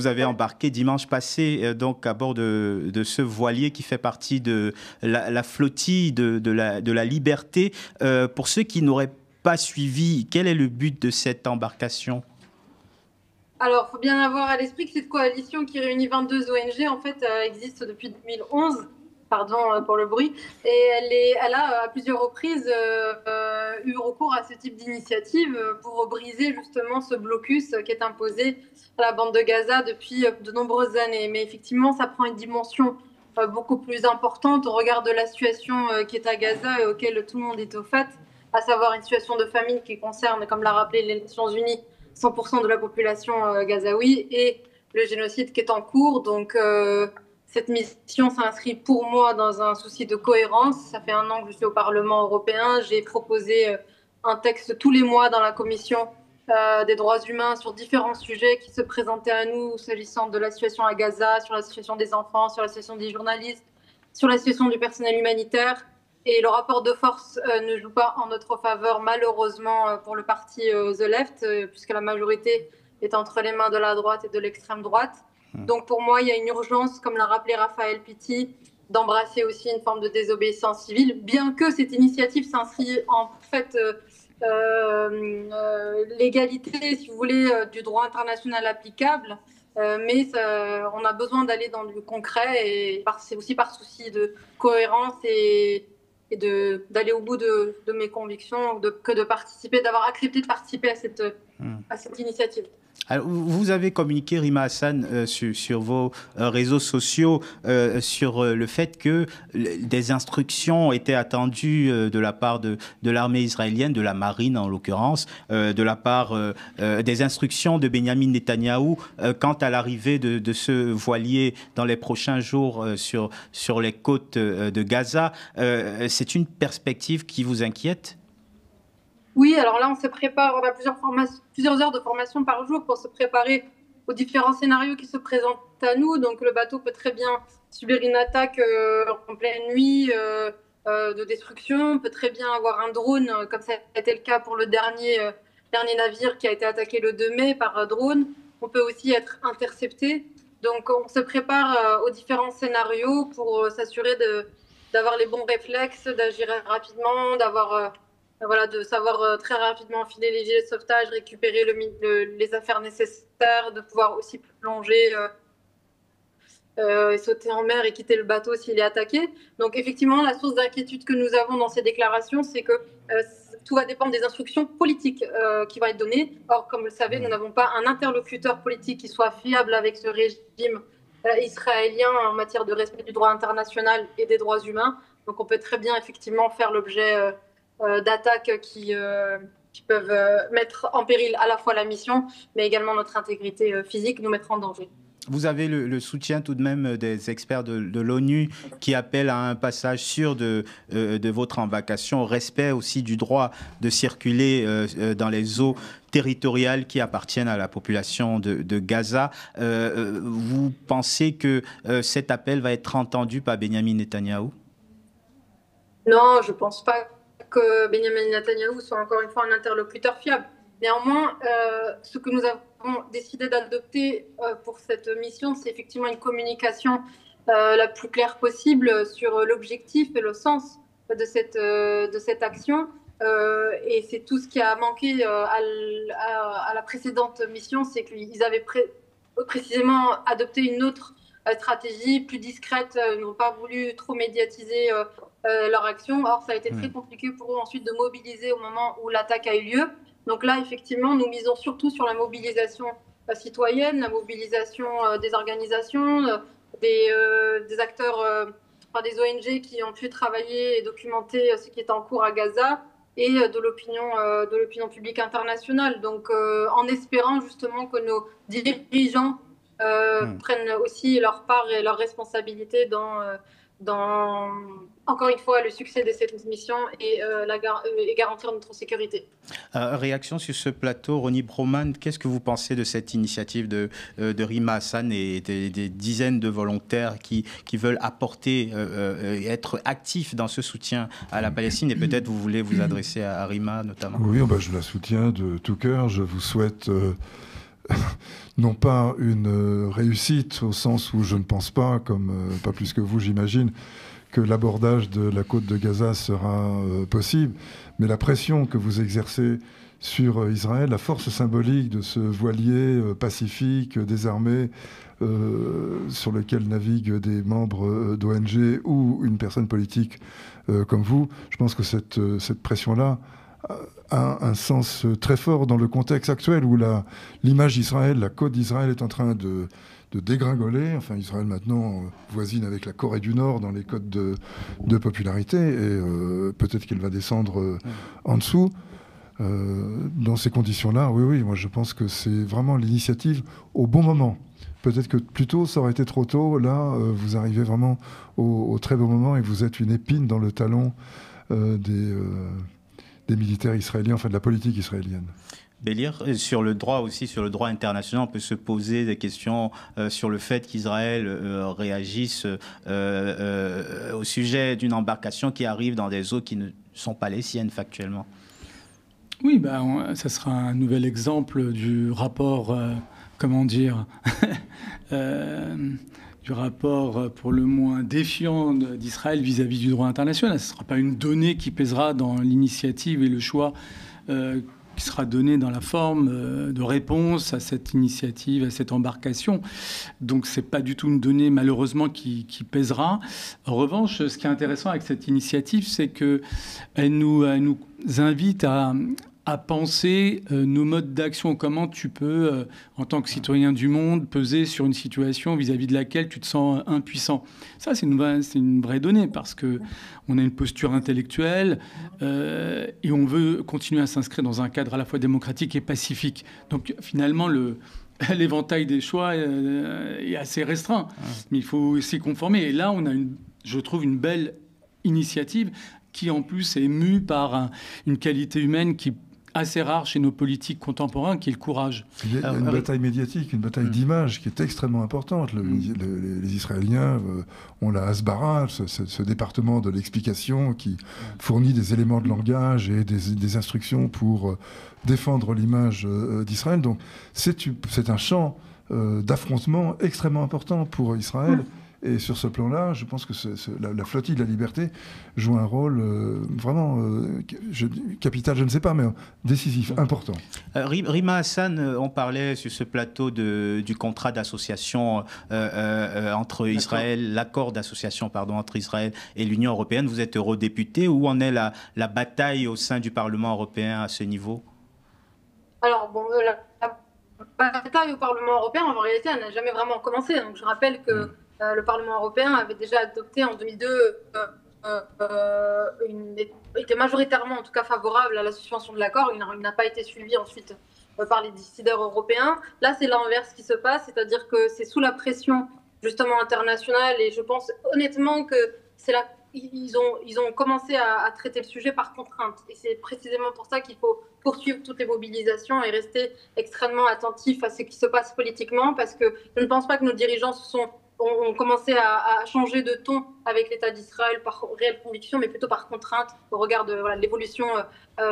avez embarqué dimanche passé donc à bord de ce voilier qui fait partie de la flottille de la liberté. Pour ceux qui n'auraient pas suivi, quel est le but de cette embarcation ? Alors, il faut bien avoir à l'esprit que cette coalition qui réunit 22 ONG, en fait, existe depuis 2011. Pardon pour le bruit. Et elle a à plusieurs reprises eu recours à ce type d'initiative pour briser justement ce blocus qui est imposé à la bande de Gaza depuis de nombreuses années. Mais effectivement, ça prend une dimension beaucoup plus importante au regard de la situation qui est à Gaza et auquel tout le monde est au fait, à savoir une situation de famine qui concerne, comme l'a rappelé les Nations Unies, 100% de la population gazaoui et le génocide qui est en cours. Donc, cette mission s'inscrit pour moi dans un souci de cohérence. Ça fait 1 an que je suis au Parlement européen. J'ai proposé un texte tous les mois dans la commission des droits humains sur différents sujets qui se présentaient à nous, s'agissant de la situation à Gaza, sur la situation des enfants, sur la situation des journalistes, sur la situation du personnel humanitaire. Et le rapport de force ne joue pas en notre faveur, malheureusement, pour le parti The Left, puisque la majorité est entre les mains de la droite et de l'extrême droite. Donc pour moi, il y a une urgence, comme l'a rappelé Raphaël Pitti, d'embrasser aussi une forme de désobéissance civile, bien que cette initiative s'inscrit en fait l'égalité, si vous voulez, du droit international applicable. Mais on a besoin d'aller dans du concret, et c'est aussi par souci de cohérence et et d'aller au bout de mes convictions, que de participer, d'avoir accepté de participer à cette initiative. Alors, vous avez communiqué, Rima Hassan, sur vos réseaux sociaux sur le fait que des instructions étaient attendues de la part de l'armée israélienne, de la marine en l'occurrence, de la part des instructions de Benjamin Netanyahou quant à l'arrivée de ce voilier dans les prochains jours sur les côtes de Gaza. C'est une perspective qui vous inquiète ? Oui, alors là, on se prépare, on a plusieurs heures de formation par jour pour se préparer aux différents scénarios qui se présentent à nous. Donc, le bateau peut très bien subir une attaque en pleine nuit de destruction, peut très bien avoir un drone, comme ça a été le cas pour le dernier navire qui a été attaqué le 2 mai par drone. On peut aussi être intercepté. Donc, on se prépare aux différents scénarios pour s'assurer d'avoir les bons réflexes, d'agir rapidement, de savoir très rapidement enfiler les gilets de sauvetage, récupérer les affaires nécessaires, de pouvoir aussi plonger et sauter en mer et quitter le bateau s'il est attaqué. Donc effectivement, la source d'inquiétude que nous avons dans ces déclarations, c'est que tout va dépendre des instructions politiques qui vont être données. Or, comme vous le savez, nous n'avons pas un interlocuteur politique qui soit fiable avec ce régime israélien en matière de respect du droit international et des droits humains. Donc on peut très bien effectivement faire l'objet d'attaques qui peuvent mettre en péril à la fois la mission, mais également notre intégrité physique, nous mettre en danger. Vous avez le soutien tout de même des experts de l'ONU qui appellent à un passage sûr de votre embarcation, au respect aussi du droit de circuler dans les eaux territoriales qui appartiennent à la population de Gaza. Vous pensez que cet appel va être entendu par Benjamin Netanyahou ? Non, je ne pense pas que Benjamin Netanyahou soit encore une fois un interlocuteur fiable. Néanmoins, ce que nous avons décidé d'adopter pour cette mission, c'est effectivement une communication la plus claire possible sur l'objectif et le sens de cette action. Et c'est tout ce qui a manqué à la précédente mission, c'est qu'ils avaient précisément adopté une autre stratégie plus discrète, ils n'ont pas voulu trop médiatiser leur action. Or, ça a été très compliqué pour eux ensuite de mobiliser au moment où l'attaque a eu lieu. Donc là, effectivement, nous misons surtout sur la mobilisation citoyenne, la mobilisation des organisations, des acteurs, des ONG qui ont pu travailler et documenter ce qui est en cours à Gaza et de l'opinion publique internationale. Donc, en espérant justement que nos dirigeants prennent aussi leur part et leur responsabilité dans encore une fois, le succès de cette mission et garantir notre sécurité. Réaction sur ce plateau, Ronnie Broman, qu'est-ce que vous pensez de cette initiative de Rima Hassan et des dizaines de volontaires qui veulent apporter et être actifs dans ce soutien à la Palestine? Et peut-être vous voulez vous adresser à Rima notamment. Oui, je la soutiens de tout cœur. Je vous souhaite non pas une réussite au sens où je ne pense pas, pas plus que vous j'imagine, que l'abordage de la côte de Gaza sera possible, mais la pression que vous exercez sur Israël, la force symbolique de ce voilier pacifique, désarmé, sur lequel naviguent des membres d'ONG ou une personne politique comme vous, je pense que cette pression-là a un sens très fort dans le contexte actuel où l'image d'Israël, la côte d'Israël est en train de dégringoler. Enfin, Israël maintenant voisine avec la Corée du Nord dans les codes de popularité et peut-être qu'elle va descendre en dessous. Dans ces conditions-là, oui, moi je pense que c'est vraiment l'initiative au bon moment. Peut-être que plus tôt, ça aurait été trop tôt. Là, vous arrivez vraiment au très bon moment et vous êtes une épine dans le talon des militaires israéliens, enfin de la politique israélienne. Bélir, sur le droit aussi, sur le droit international, on peut se poser des questions sur le fait qu'Israël réagisse au sujet d'une embarcation qui arrive dans des eaux qui ne sont pas les siennes factuellement. Oui, ça sera un nouvel exemple du rapport, du rapport pour le moins défiant d'Israël vis-à-vis du droit international. Ce ne sera pas une donnée qui pèsera dans l'initiative et le choix qui sera donné dans la forme de réponse à cette initiative, à cette embarcation. Donc c'est pas du tout une donnée malheureusement qui pèsera. En revanche, ce qui est intéressant avec cette initiative, c'est qu'elle nous invite à penser nos modes d'action, comment tu peux, en tant que citoyen du monde, peser sur une situation vis-à-vis de laquelle tu te sens impuissant. Ça, c'est une vraie donnée, parce qu'on a une posture intellectuelle et on veut continuer à s'inscrire dans un cadre à la fois démocratique et pacifique. Donc finalement, l'éventail des choix est assez restreint, mais il faut s'y conformer. Et là, on a, je trouve, une belle initiative qui, en plus, est mue par une qualité humaine qui assez rare chez nos politiques contemporains, qui est le courage. Il y a une bataille médiatique, une bataille d'image qui est extrêmement importante. Les Israéliens ont la Hasbara, ce département de l'explication qui fournit des éléments de langage et des instructions pour défendre l'image d'Israël. Donc c'est un champ d'affrontement extrêmement important pour Israël. Et sur ce plan-là, je pense que la flottille de la liberté joue un rôle vraiment capital, je ne sais pas, mais décisif, important. Rima Hassan, on parlait sur ce plateau du contrat d'association entre Israël, l'accord d'association entre Israël et l'Union européenne. Vous êtes eurodéputé. Où en est la bataille au sein du Parlement européen à ce niveau? Alors, bon, la bataille au Parlement européen, en réalité, elle n'a jamais vraiment commencé. Donc, je rappelle que le Parlement européen avait déjà adopté en 2002, était majoritairement en tout cas favorable à la suspension de l'accord. Il n'a pas été suivi ensuite par les décideurs européens. Là, c'est l'inverse qui se passe, c'est-à-dire que c'est sous la pression justement internationale, et je pense honnêtement que ils ont commencé à traiter le sujet par contrainte. Et c'est précisément pour ça qu'il faut poursuivre toutes les mobilisations et rester extrêmement attentif à ce qui se passe politiquement, parce que je ne pense pas que nos dirigeants ont commencé à changer de ton avec l'État d'Israël par réelle conviction, mais plutôt par contrainte au regard de l'évolution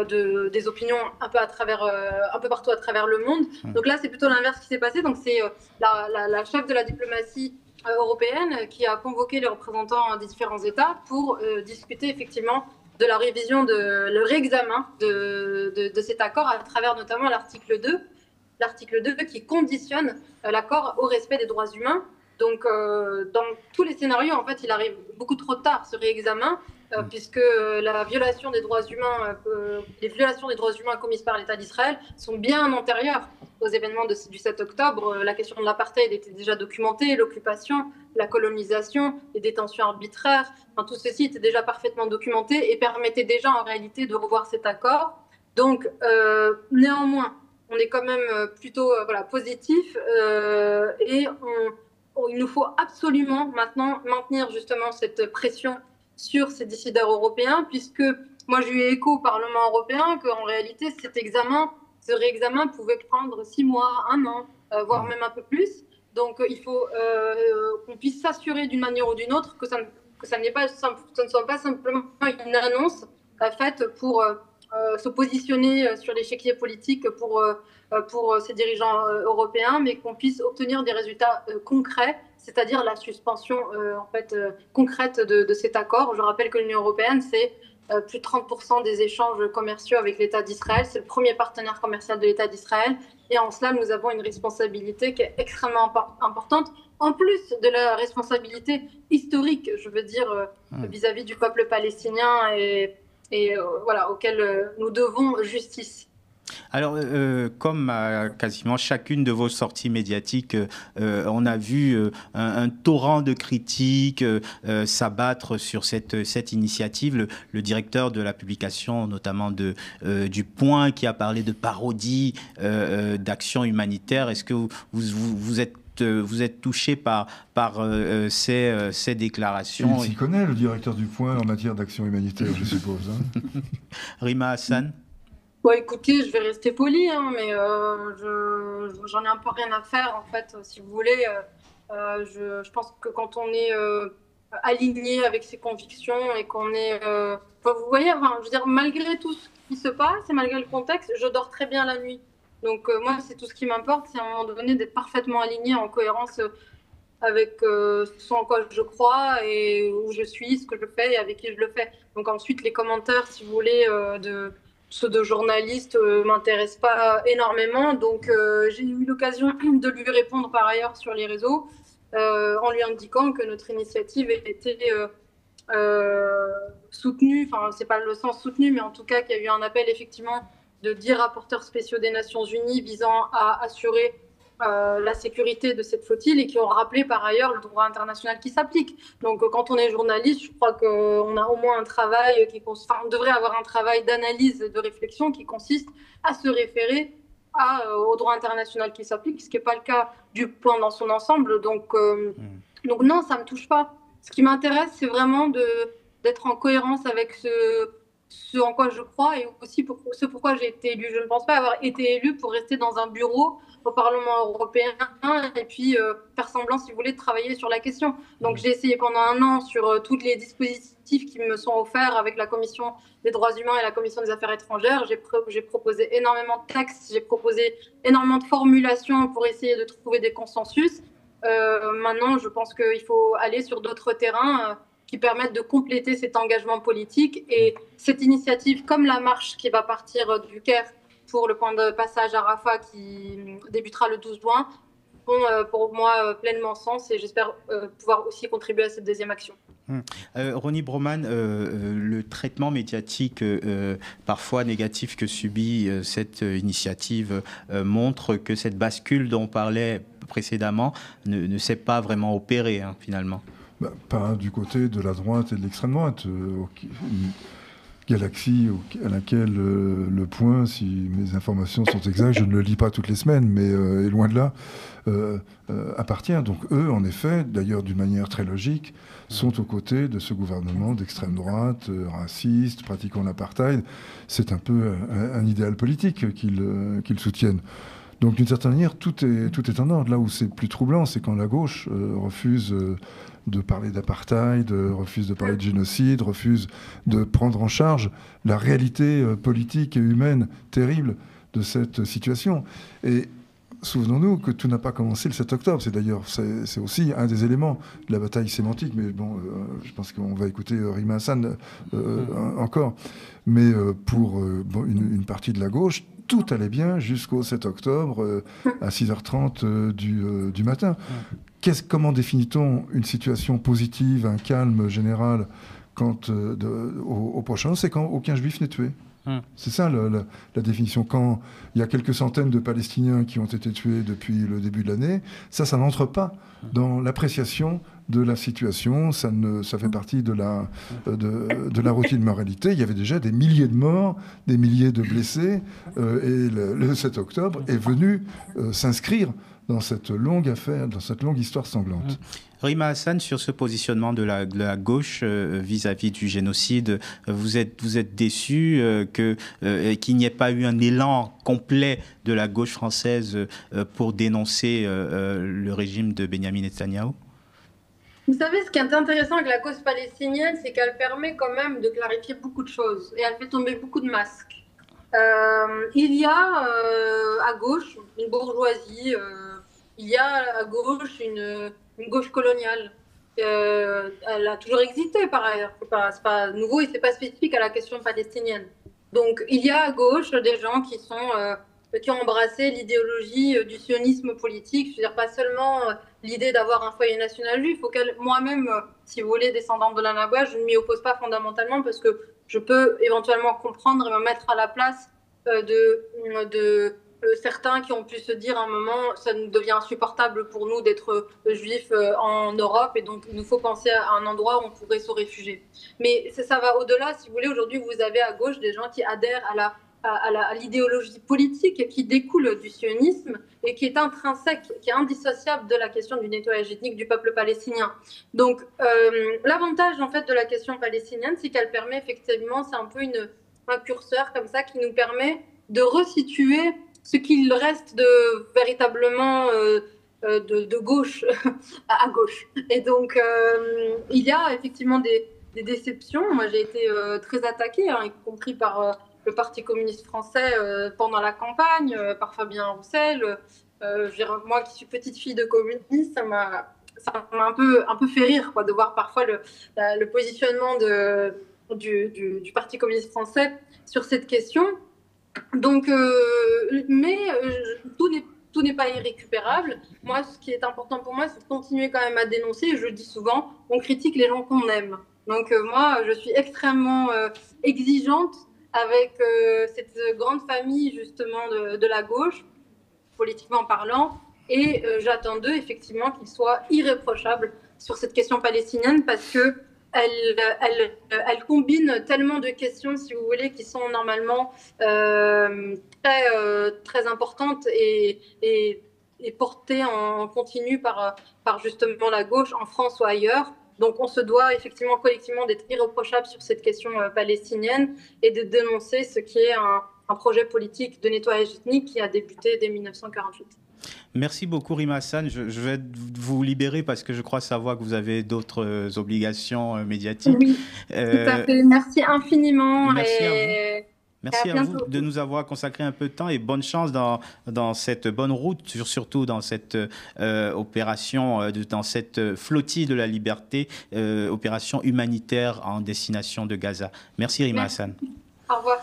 des opinions un peu partout à travers le monde. Donc là, c'est plutôt l'inverse qui s'est passé. Donc c'est la chef de la diplomatie européenne qui a convoqué les représentants des différents États pour discuter effectivement de la révision, le réexamen de cet accord à travers notamment l'article 2 qui conditionne l'accord au respect des droits humains. Donc, dans tous les scénarios, en fait, il arrive beaucoup trop tard, ce réexamen, puisque les violations des droits humains commises par l'État d'Israël sont bien antérieures aux événements du 7 octobre. La question de l'apartheid était déjà documentée, l'occupation, la colonisation, les détentions arbitraires, tout ceci était déjà parfaitement documenté et permettait déjà en réalité de revoir cet accord. Donc, néanmoins, on est quand même plutôt positif et il nous faut absolument maintenant maintenir justement cette pression sur ces décideurs européens, puisque moi j'ai eu écho au Parlement européen qu'en réalité ce réexamen pouvait prendre 6 mois, 1 an, voire même un peu plus. Donc il faut qu'on puisse s'assurer d'une manière ou d'une autre que ça ne soit pas simplement une annonce faite pour se positionner sur l'échiquier politique pour ces dirigeants européens, mais qu'on puisse obtenir des résultats concrets, c'est-à-dire la suspension concrète de cet accord. Je rappelle que l'Union européenne, c'est plus de 30% des échanges commerciaux avec l'État d'Israël. C'est le premier partenaire commercial de l'État d'Israël. Et en cela, nous avons une responsabilité qui est extrêmement importante, en plus de la responsabilité historique, je veux dire, vis-à-vis du peuple palestinien auquel nous devons justice. Alors, comme à quasiment chacune de vos sorties médiatiques, on a vu un torrent de critiques s'abattre sur cette initiative. Le directeur de la publication, notamment du Point, qui a parlé de parodie d'action humanitaire. Est-ce que vous êtes touché par ces déclarations? Il s'y connaît, le directeur du Point, en matière d'action humanitaire, je suppose. Rima Hassan? Écoutez, je vais rester polie, mais j'en ai un peu rien à faire, en fait, si vous voulez. Je pense que quand on est aligné avec ses convictions et qu'on est... vous voyez, je veux dire, malgré tout ce qui se passe et malgré le contexte, je dors très bien la nuit. Donc moi, c'est tout ce qui m'importe, c'est à un moment donné d'être parfaitement aligné, en cohérence avec ce en quoi je crois et où je suis, ce que je fais et avec qui je le fais. Donc ensuite, les commentaires, si vous voulez, ceux de journalistes m'intéressent pas énormément. Donc, j'ai eu l'occasion de lui répondre par ailleurs sur les réseaux en lui indiquant que notre initiative était soutenue, enfin, c'est pas le sens soutenu, mais en tout cas qu'il y a eu un appel effectivement de 10 rapporteurs spéciaux des Nations Unies visant à assurer la sécurité de cette flottille et qui ont rappelé par ailleurs le droit international qui s'applique. Donc quand on est journaliste, je crois qu'on a au moins un travail on devrait avoir un travail d'analyse et de réflexion qui consiste à se référer au droit international qui s'applique, ce qui n'est pas le cas du point dans son ensemble. Donc non, ça ne me touche pas. Ce qui m'intéresse, c'est vraiment d'être en cohérence avec ce en quoi je crois et aussi ce pourquoi j'ai été élue. Je ne pense pas avoir été élue pour rester dans un bureau au Parlement européen et puis faire semblant, si vous voulez, de travailler sur la question. Donc j'ai essayé pendant un an sur tous les dispositifs qui me sont offerts avec la Commission des droits humains et la Commission des affaires étrangères. J'ai proposé énormément de textes, j'ai proposé énormément de formulations pour essayer de trouver des consensus. Maintenant, je pense qu'il faut aller sur d'autres terrains qui permettent de compléter cet engagement politique. Et cette initiative, comme la marche qui va partir du Caire pour le point de passage à Rafah qui débutera le 12 juin, font pour moi pleinement sens et j'espère pouvoir aussi contribuer à cette deuxième action. Ronnie Broman, le traitement médiatique parfois négatif que subit cette initiative montre que cette bascule dont on parlait précédemment ne s'est pas vraiment opérée finalement. Pas du côté de la droite et de l'extrême droite. Une galaxie à laquelle Le Point, si mes informations sont exactes, je ne le lis pas toutes les semaines, mais est loin de là, appartient. Donc eux, en effet, d'ailleurs d'une manière très logique, sont aux côtés de ce gouvernement d'extrême droite, raciste, pratiquant l'apartheid. C'est un peu un idéal politique qu'ils soutiennent. Donc d'une certaine manière, tout est en ordre. Là où c'est plus troublant, c'est quand la gauche refuse de parler d'apartheid, refuse de parler de génocide, refuse de prendre en charge la réalité politique et humaine terrible de cette situation. Et souvenons-nous que tout n'a pas commencé le 7 octobre. C'est aussi un des éléments de la bataille sémantique. Mais bon, je pense qu'on va écouter Rima Hassan encore. Mais pour une partie de la gauche, tout allait bien jusqu'au 7 octobre à 6h30 du matin. Comment définit-on une situation positive, un calme général au Proche-Orient? C'est quand aucun juif n'est tué. C'est ça la définition. Quand il y a quelques centaines de Palestiniens qui ont été tués depuis le début de l'année, ça n'entre pas dans l'appréciation de la situation. Ça fait partie de la routine moralité. Il y avait déjà des milliers de morts, des milliers de blessés, et le 7 octobre est venu s'inscrire dans cette longue affaire, dans cette longue histoire sanglante. Rima Hassan, sur ce positionnement de la gauche vis-à-vis du génocide, vous êtes déçu qu'il n'y ait pas eu un élan complet de la gauche française pour dénoncer le régime de Benyamin Netanyahou? Vous savez, ce qui est intéressant avec la cause palestinienne, c'est qu'elle permet quand même de clarifier beaucoup de choses et elle fait tomber beaucoup de masques. Il y a à gauche une bourgeoisie, il y a à gauche une gauche coloniale. Elle a toujours existé par ailleurs. C'est pas nouveau et c'est pas spécifique à la question palestinienne. Donc il y a à gauche des gens qui ont embrassé l'idéologie du sionisme politique. Je veux dire, pas seulement l'idée d'avoir un foyer national juif, auquel moi-même, si vous voulez, descendante de l'Anaba, je ne m'y oppose pas fondamentalement parce que je peux éventuellement comprendre et me mettre à la place de certains qui ont pu se dire à un moment, ça nous devient insupportable pour nous d'être juifs en Europe et donc il nous faut penser à un endroit où on pourrait se réfugier. Mais ça va au-delà. Si vous voulez, aujourd'hui, vous avez à gauche des gens qui adhèrent à l'idéologie politique qui découle du sionisme et qui est intrinsèque, qui est indissociable de la question du nettoyage ethnique du peuple palestinien. Donc, l'avantage en fait de la question palestinienne, c'est qu'elle permet effectivement, c'est un peu un curseur comme ça qui nous permet de resituer ce qu'il reste de véritablement de gauche à gauche. Et donc, il y a effectivement des déceptions. Moi, j'ai été très attaquée, y compris par le Parti communiste français pendant la campagne, par Fabien Roussel. Moi qui suis petite fille de communiste, ça m'a un peu fait rire de voir parfois le positionnement du Parti communiste français sur cette question. Donc, tout n'est pas irrécupérable. Moi, ce qui est important pour moi, c'est de continuer quand même à dénoncer. Je le dis souvent, on critique les gens qu'on aime. Donc, moi, je suis extrêmement exigeante avec cette grande famille, justement, de la gauche, politiquement parlant. Et j'attends d'eux, effectivement, qu'ils soient irréprochables sur cette question palestinienne parce que elle combine tellement de questions, si vous voulez, qui sont normalement très importantes et portées en continu par justement la gauche en France ou ailleurs. Donc on se doit effectivement collectivement d'être irréprochable sur cette question palestinienne et de dénoncer ce qui est un projet politique de nettoyage ethnique qui a débuté dès 1948. Merci beaucoup, Rima Hassan. Je vais vous libérer parce que je crois savoir que vous avez d'autres obligations médiatiques. Oui, tout à fait. Merci infiniment. Merci à vous. Merci à vous de nous avoir consacré un peu de temps et bonne chance dans cette bonne route, surtout dans cette opération, dans cette flottille de la liberté, opération humanitaire en destination de Gaza. Merci, Rima Hassan. Au revoir.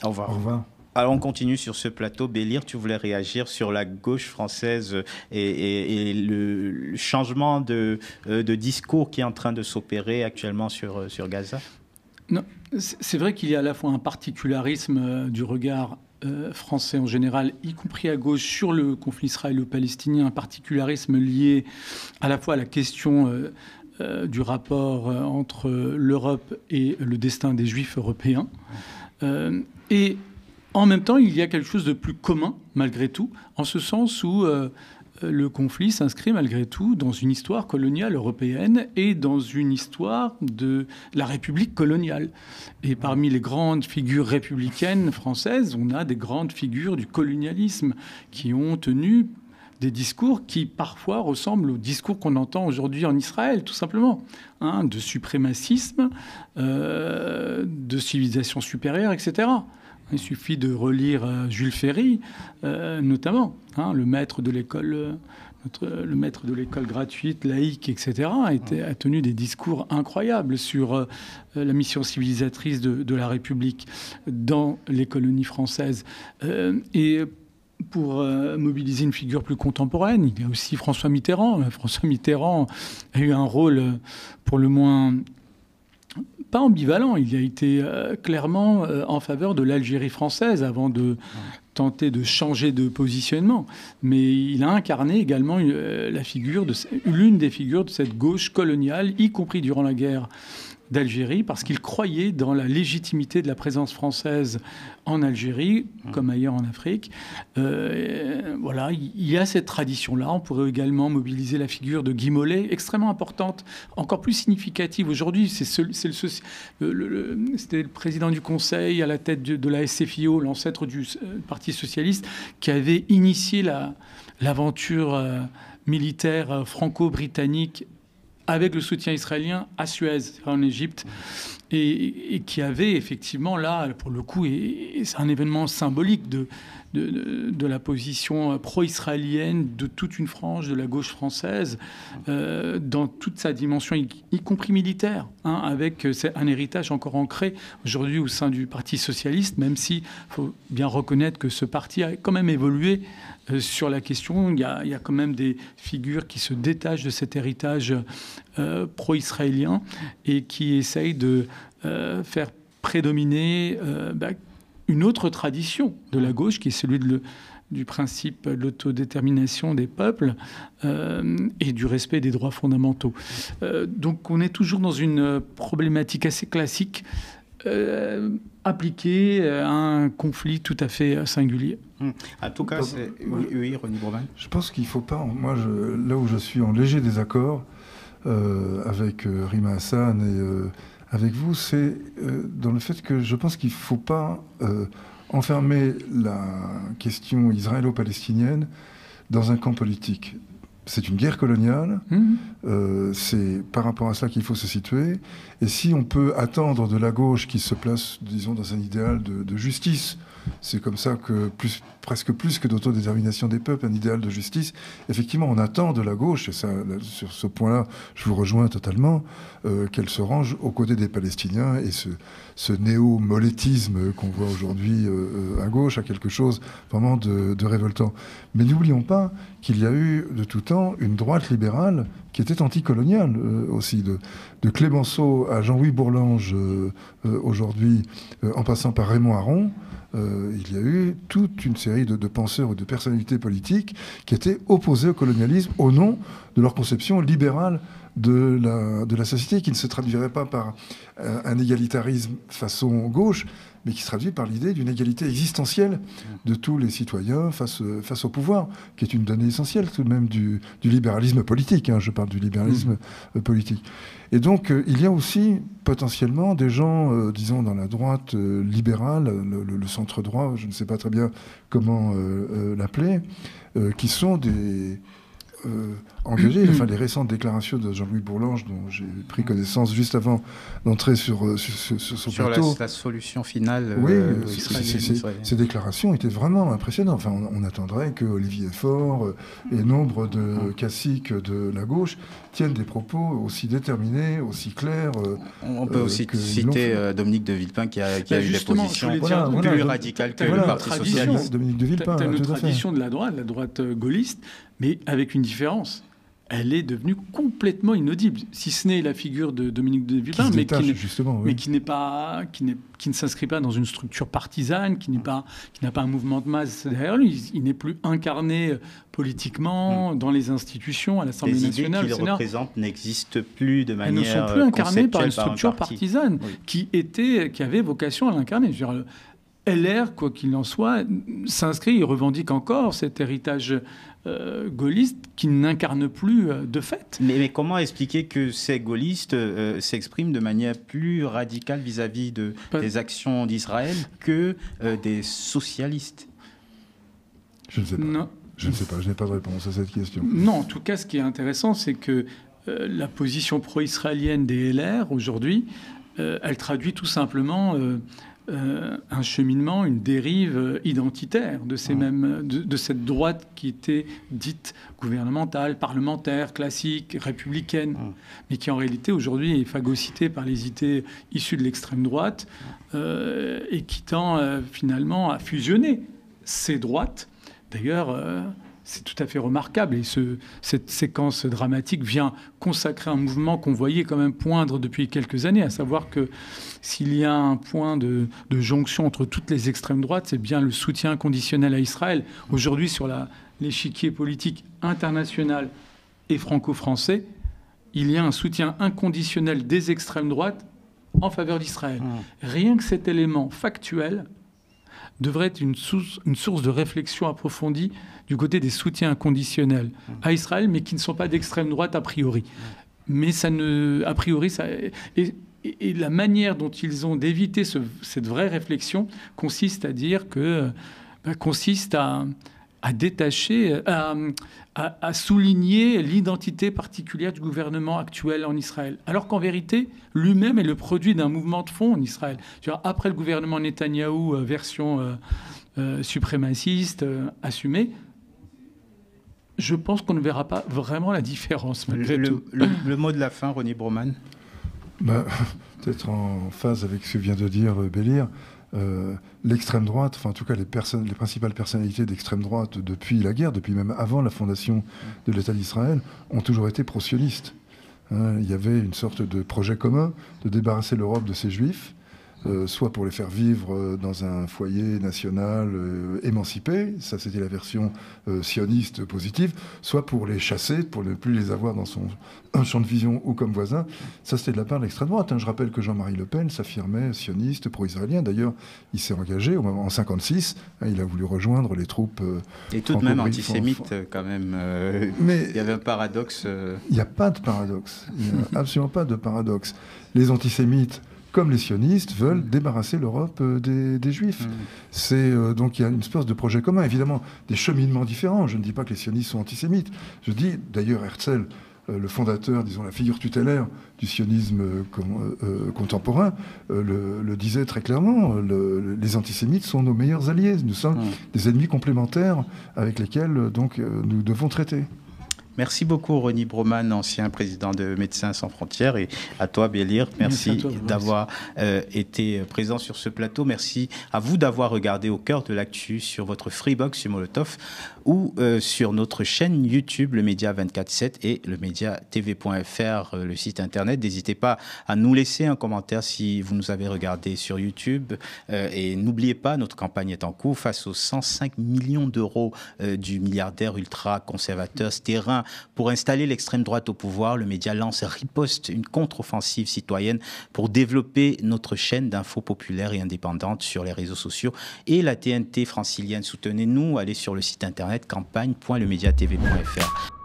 Au revoir. Au revoir. Alors on continue sur ce plateau. Bélir, tu voulais réagir sur la gauche française et le changement de discours qui est en train de s'opérer actuellement sur Gaza? Non, c'est vrai qu'il y a à la fois un particularisme du regard français en général, y compris à gauche, sur le conflit israélo-palestinien, un particularisme lié à la fois à la question du rapport entre l'Europe et le destin des Juifs européens. Et en même temps, il y a quelque chose de plus commun, malgré tout, en ce sens où le conflit s'inscrit malgré tout dans une histoire coloniale européenne et dans une histoire de la République coloniale. Et parmi les grandes figures républicaines françaises, on a des grandes figures du colonialisme qui ont tenu des discours qui parfois ressemblent aux discours qu'on entend aujourd'hui en Israël, tout simplement, hein, de suprémacisme, de civilisation supérieure, etc. Il suffit de relire Jules Ferry, notamment, hein, le maître de l'école gratuite, laïque, etc., a tenu des discours incroyables sur la mission civilisatrice de la République dans les colonies françaises. Et pour mobiliser une figure plus contemporaine, il y a aussi François Mitterrand. François Mitterrand a eu un rôle pour le moins pas ambivalent. Il a été clairement en faveur de l'Algérie française avant de tenter de changer de positionnement. Mais il a incarné également l'une des figures de cette gauche coloniale, y compris durant la guerre d'Algérie, parce qu'il croyait dans la légitimité de la présence française en Algérie, comme ailleurs en Afrique. Voilà, il y a cette tradition-là. On pourrait également mobiliser la figure de Guy Mollet, extrêmement importante, encore plus significative aujourd'hui. C'était le président du Conseil à la tête de la SFIO, l'ancêtre du Parti socialiste, qui avait initié l'aventure militaire franco-britannique avec le soutien israélien à Suez, en Égypte, et qui avait effectivement là, pour le coup, et c'est un événement symbolique de la position pro-israélienne de toute une frange de la gauche française, dans toute sa dimension, y compris militaire, hein, avec un héritage encore ancré aujourd'hui au sein du Parti socialiste, même s'il faut bien reconnaître que ce parti a quand même évolué sur la question. Il y a quand même des figures qui se détachent de cet héritage pro-israélien et qui essayent de faire prédominer une autre tradition de la gauche, qui est celui du principe de l'autodétermination des peuples et du respect des droits fondamentaux. Donc on est toujours dans une problématique assez classique appliquée à un conflit tout à fait singulier. En tout cas, oui, René Broman. Je pense qu'il ne faut pas... Moi, là où je suis en léger désaccord avec Rima Hassan et avec vous, c'est dans le fait que je pense qu'il ne faut pas enfermer la question israélo-palestinienne dans un camp politique. C'est une guerre coloniale, c'est par rapport à cela qu'il faut se situer. Et si on peut attendre de la gauche qui se place, disons, dans un idéal de justice, c'est comme ça que presque plus que d'autodétermination des peuples, un idéal de justice. Effectivement, on attend de la gauche, et ça, sur ce point-là, je vous rejoins totalement, qu'elle se range aux côtés des Palestiniens, et ce néo-molétisme qu'on voit aujourd'hui à gauche a quelque chose vraiment de révoltant. Mais n'oublions pas qu'il y a eu de tout temps une droite libérale qui était anticoloniale aussi, de Clémenceau à Jean-Louis Bourlange aujourd'hui, en passant par Raymond Aron. Il y a eu toute une série de penseurs ou de personnalités politiques qui étaient opposés au colonialisme au nom de leur conception libérale de la société, qui ne se traduirait pas par un égalitarisme façon gauche, mais qui se traduit par l'idée d'une égalité existentielle de tous les citoyens face au pouvoir, qui est une donnée essentielle tout de même du libéralisme politique. Hein, je parle du libéralisme politique. Et donc, il y a aussi potentiellement des gens, disons, dans la droite libérale, le centre-droit, je ne sais pas très bien comment l'appeler, qui sont des... engagés. Enfin, les récentes déclarations de Jean-Louis Bourlange, dont j'ai pris connaissance juste avant d'entrer sur son plateau. Sur la solution finale oui, israélienne. Ces déclarations étaient vraiment impressionnantes. Enfin, on attendrait que Olivier Faure et nombre de caciques de la gauche tiennent des propos aussi déterminés, aussi clairs. On peut aussi citer Dominique de Villepin qui a eu des positions plus radicales que le Parti socialiste. Dominique de Villepin, tu as une tradition de la droite gaulliste, mais avec une différence. Elle est devenue complètement inaudible, si ce n'est la figure de Dominique de Villepin, mais qui ne s'inscrit pas dans une structure partisane, qui n'a pas un mouvement de masse derrière lui. Il n'est plus incarné politiquement dans les institutions, à l'Assemblée nationale. Les idées qu'il représente n'existent plus de manière conceptuelle. Elles ne sont plus incarnées par une structure partisane oui. qui avait vocation à l'incarner. Je veux dire, LR, quoi qu'il en soit, s'inscrit et revendique encore cet héritage gaulliste qui n'incarne plus de fait. Mais comment expliquer que ces gaullistes s'expriment de manière plus radicale vis-à-vis des actions d'Israël que des socialistes? Je ne sais pas. Non. Je ne sais pas, je n'ai pas de réponse à cette question. Non, en tout cas, ce qui est intéressant, c'est que la position pro-israélienne des LR, aujourd'hui, elle traduit tout simplement... un cheminement, une dérive identitaire de cette droite qui était dite gouvernementale, parlementaire, classique, républicaine, mais qui en réalité aujourd'hui est phagocytée par les idées issues de l'extrême droite et qui tend finalement à fusionner ces droites. D'ailleurs, c'est tout à fait remarquable et cette séquence dramatique vient consacrer un mouvement qu'on voyait quand même poindre depuis quelques années, à savoir que s'il y a un point de jonction entre toutes les extrêmes droites, c'est bien le soutien conditionnel à Israël. Aujourd'hui, sur l'échiquier politique international et franco-français, il y a un soutien inconditionnel des extrêmes droites en faveur d'Israël. Rien que cet élément factuel devrait être une source de réflexion approfondie du côté des soutiens inconditionnels à Israël, mais qui ne sont pas d'extrême droite a priori. Mais a priori, et la manière dont ils ont d'éviter cette vraie réflexion consiste à dire que... consiste à détacher, à souligner l'identité particulière du gouvernement actuel en Israël. Alors qu'en vérité, lui-même est le produit d'un mouvement de fond en Israël. Après le gouvernement Netanyahou, version suprémaciste, assumée, je pense qu'on ne verra pas vraiment la différence. Le mot de la fin, René Broman. Peut-être en phase avec ce que vient de dire Bélir, l'extrême droite, enfin en tout cas les principales personnalités d'extrême droite depuis la guerre, depuis même avant la fondation de l'État d'Israël, ont toujours été pro-sionistes. Il y avait une sorte de projet commun de débarrasser l'Europe de ses juifs, soit pour les faire vivre dans un foyer national émancipé, ça c'était la version sioniste positive, soit pour les chasser, pour ne plus les avoir dans son champ de vision ou comme voisins. Ça c'était de la part de l'extrême droite. Je rappelle que Jean-Marie Le Pen s'affirmait sioniste, pro-israélien. D'ailleurs, il s'est engagé en 1956, il a voulu rejoindre les troupes et tout de même antisémite quand même. Mais il y avait un paradoxe. Il n'y a pas de paradoxe. Il n'y a absolument pas de paradoxe. Les antisémites, comme les sionistes, veulent débarrasser l'Europe des Juifs. Donc il y a une espèce de projet commun. Évidemment, des cheminements différents. Je ne dis pas que les sionistes sont antisémites. Je dis, d'ailleurs, Herzl le fondateur, disons la figure tutélaire du sionisme contemporain, le disait très clairement, les antisémites sont nos meilleurs alliés, nous sommes des ennemis complémentaires avec lesquels donc, nous devons traiter. Merci beaucoup, Ronnie Broman, ancien président de Médecins sans frontières, et à toi, Bélir. Merci d'avoir été présent sur ce plateau. Merci à vous d'avoir regardé Au cœur de l'actu sur votre Freebox sur Molotov ou sur notre chaîne YouTube, le Média 24/7 et le mediatv.fr, le site internet. N'hésitez pas à nous laisser un commentaire si vous nous avez regardé sur YouTube. Et n'oubliez pas, notre campagne est en cours face aux 105 millions d'euros du milliardaire ultra-conservateur Sterrin pour installer l'extrême droite au pouvoir. Le média lance Riposte, une contre-offensive citoyenne pour développer notre chaîne d'infos populaires et indépendantes sur les réseaux sociaux et la TNT francilienne. Soutenez-nous, allez sur le site internet campagne.lemediatv.fr.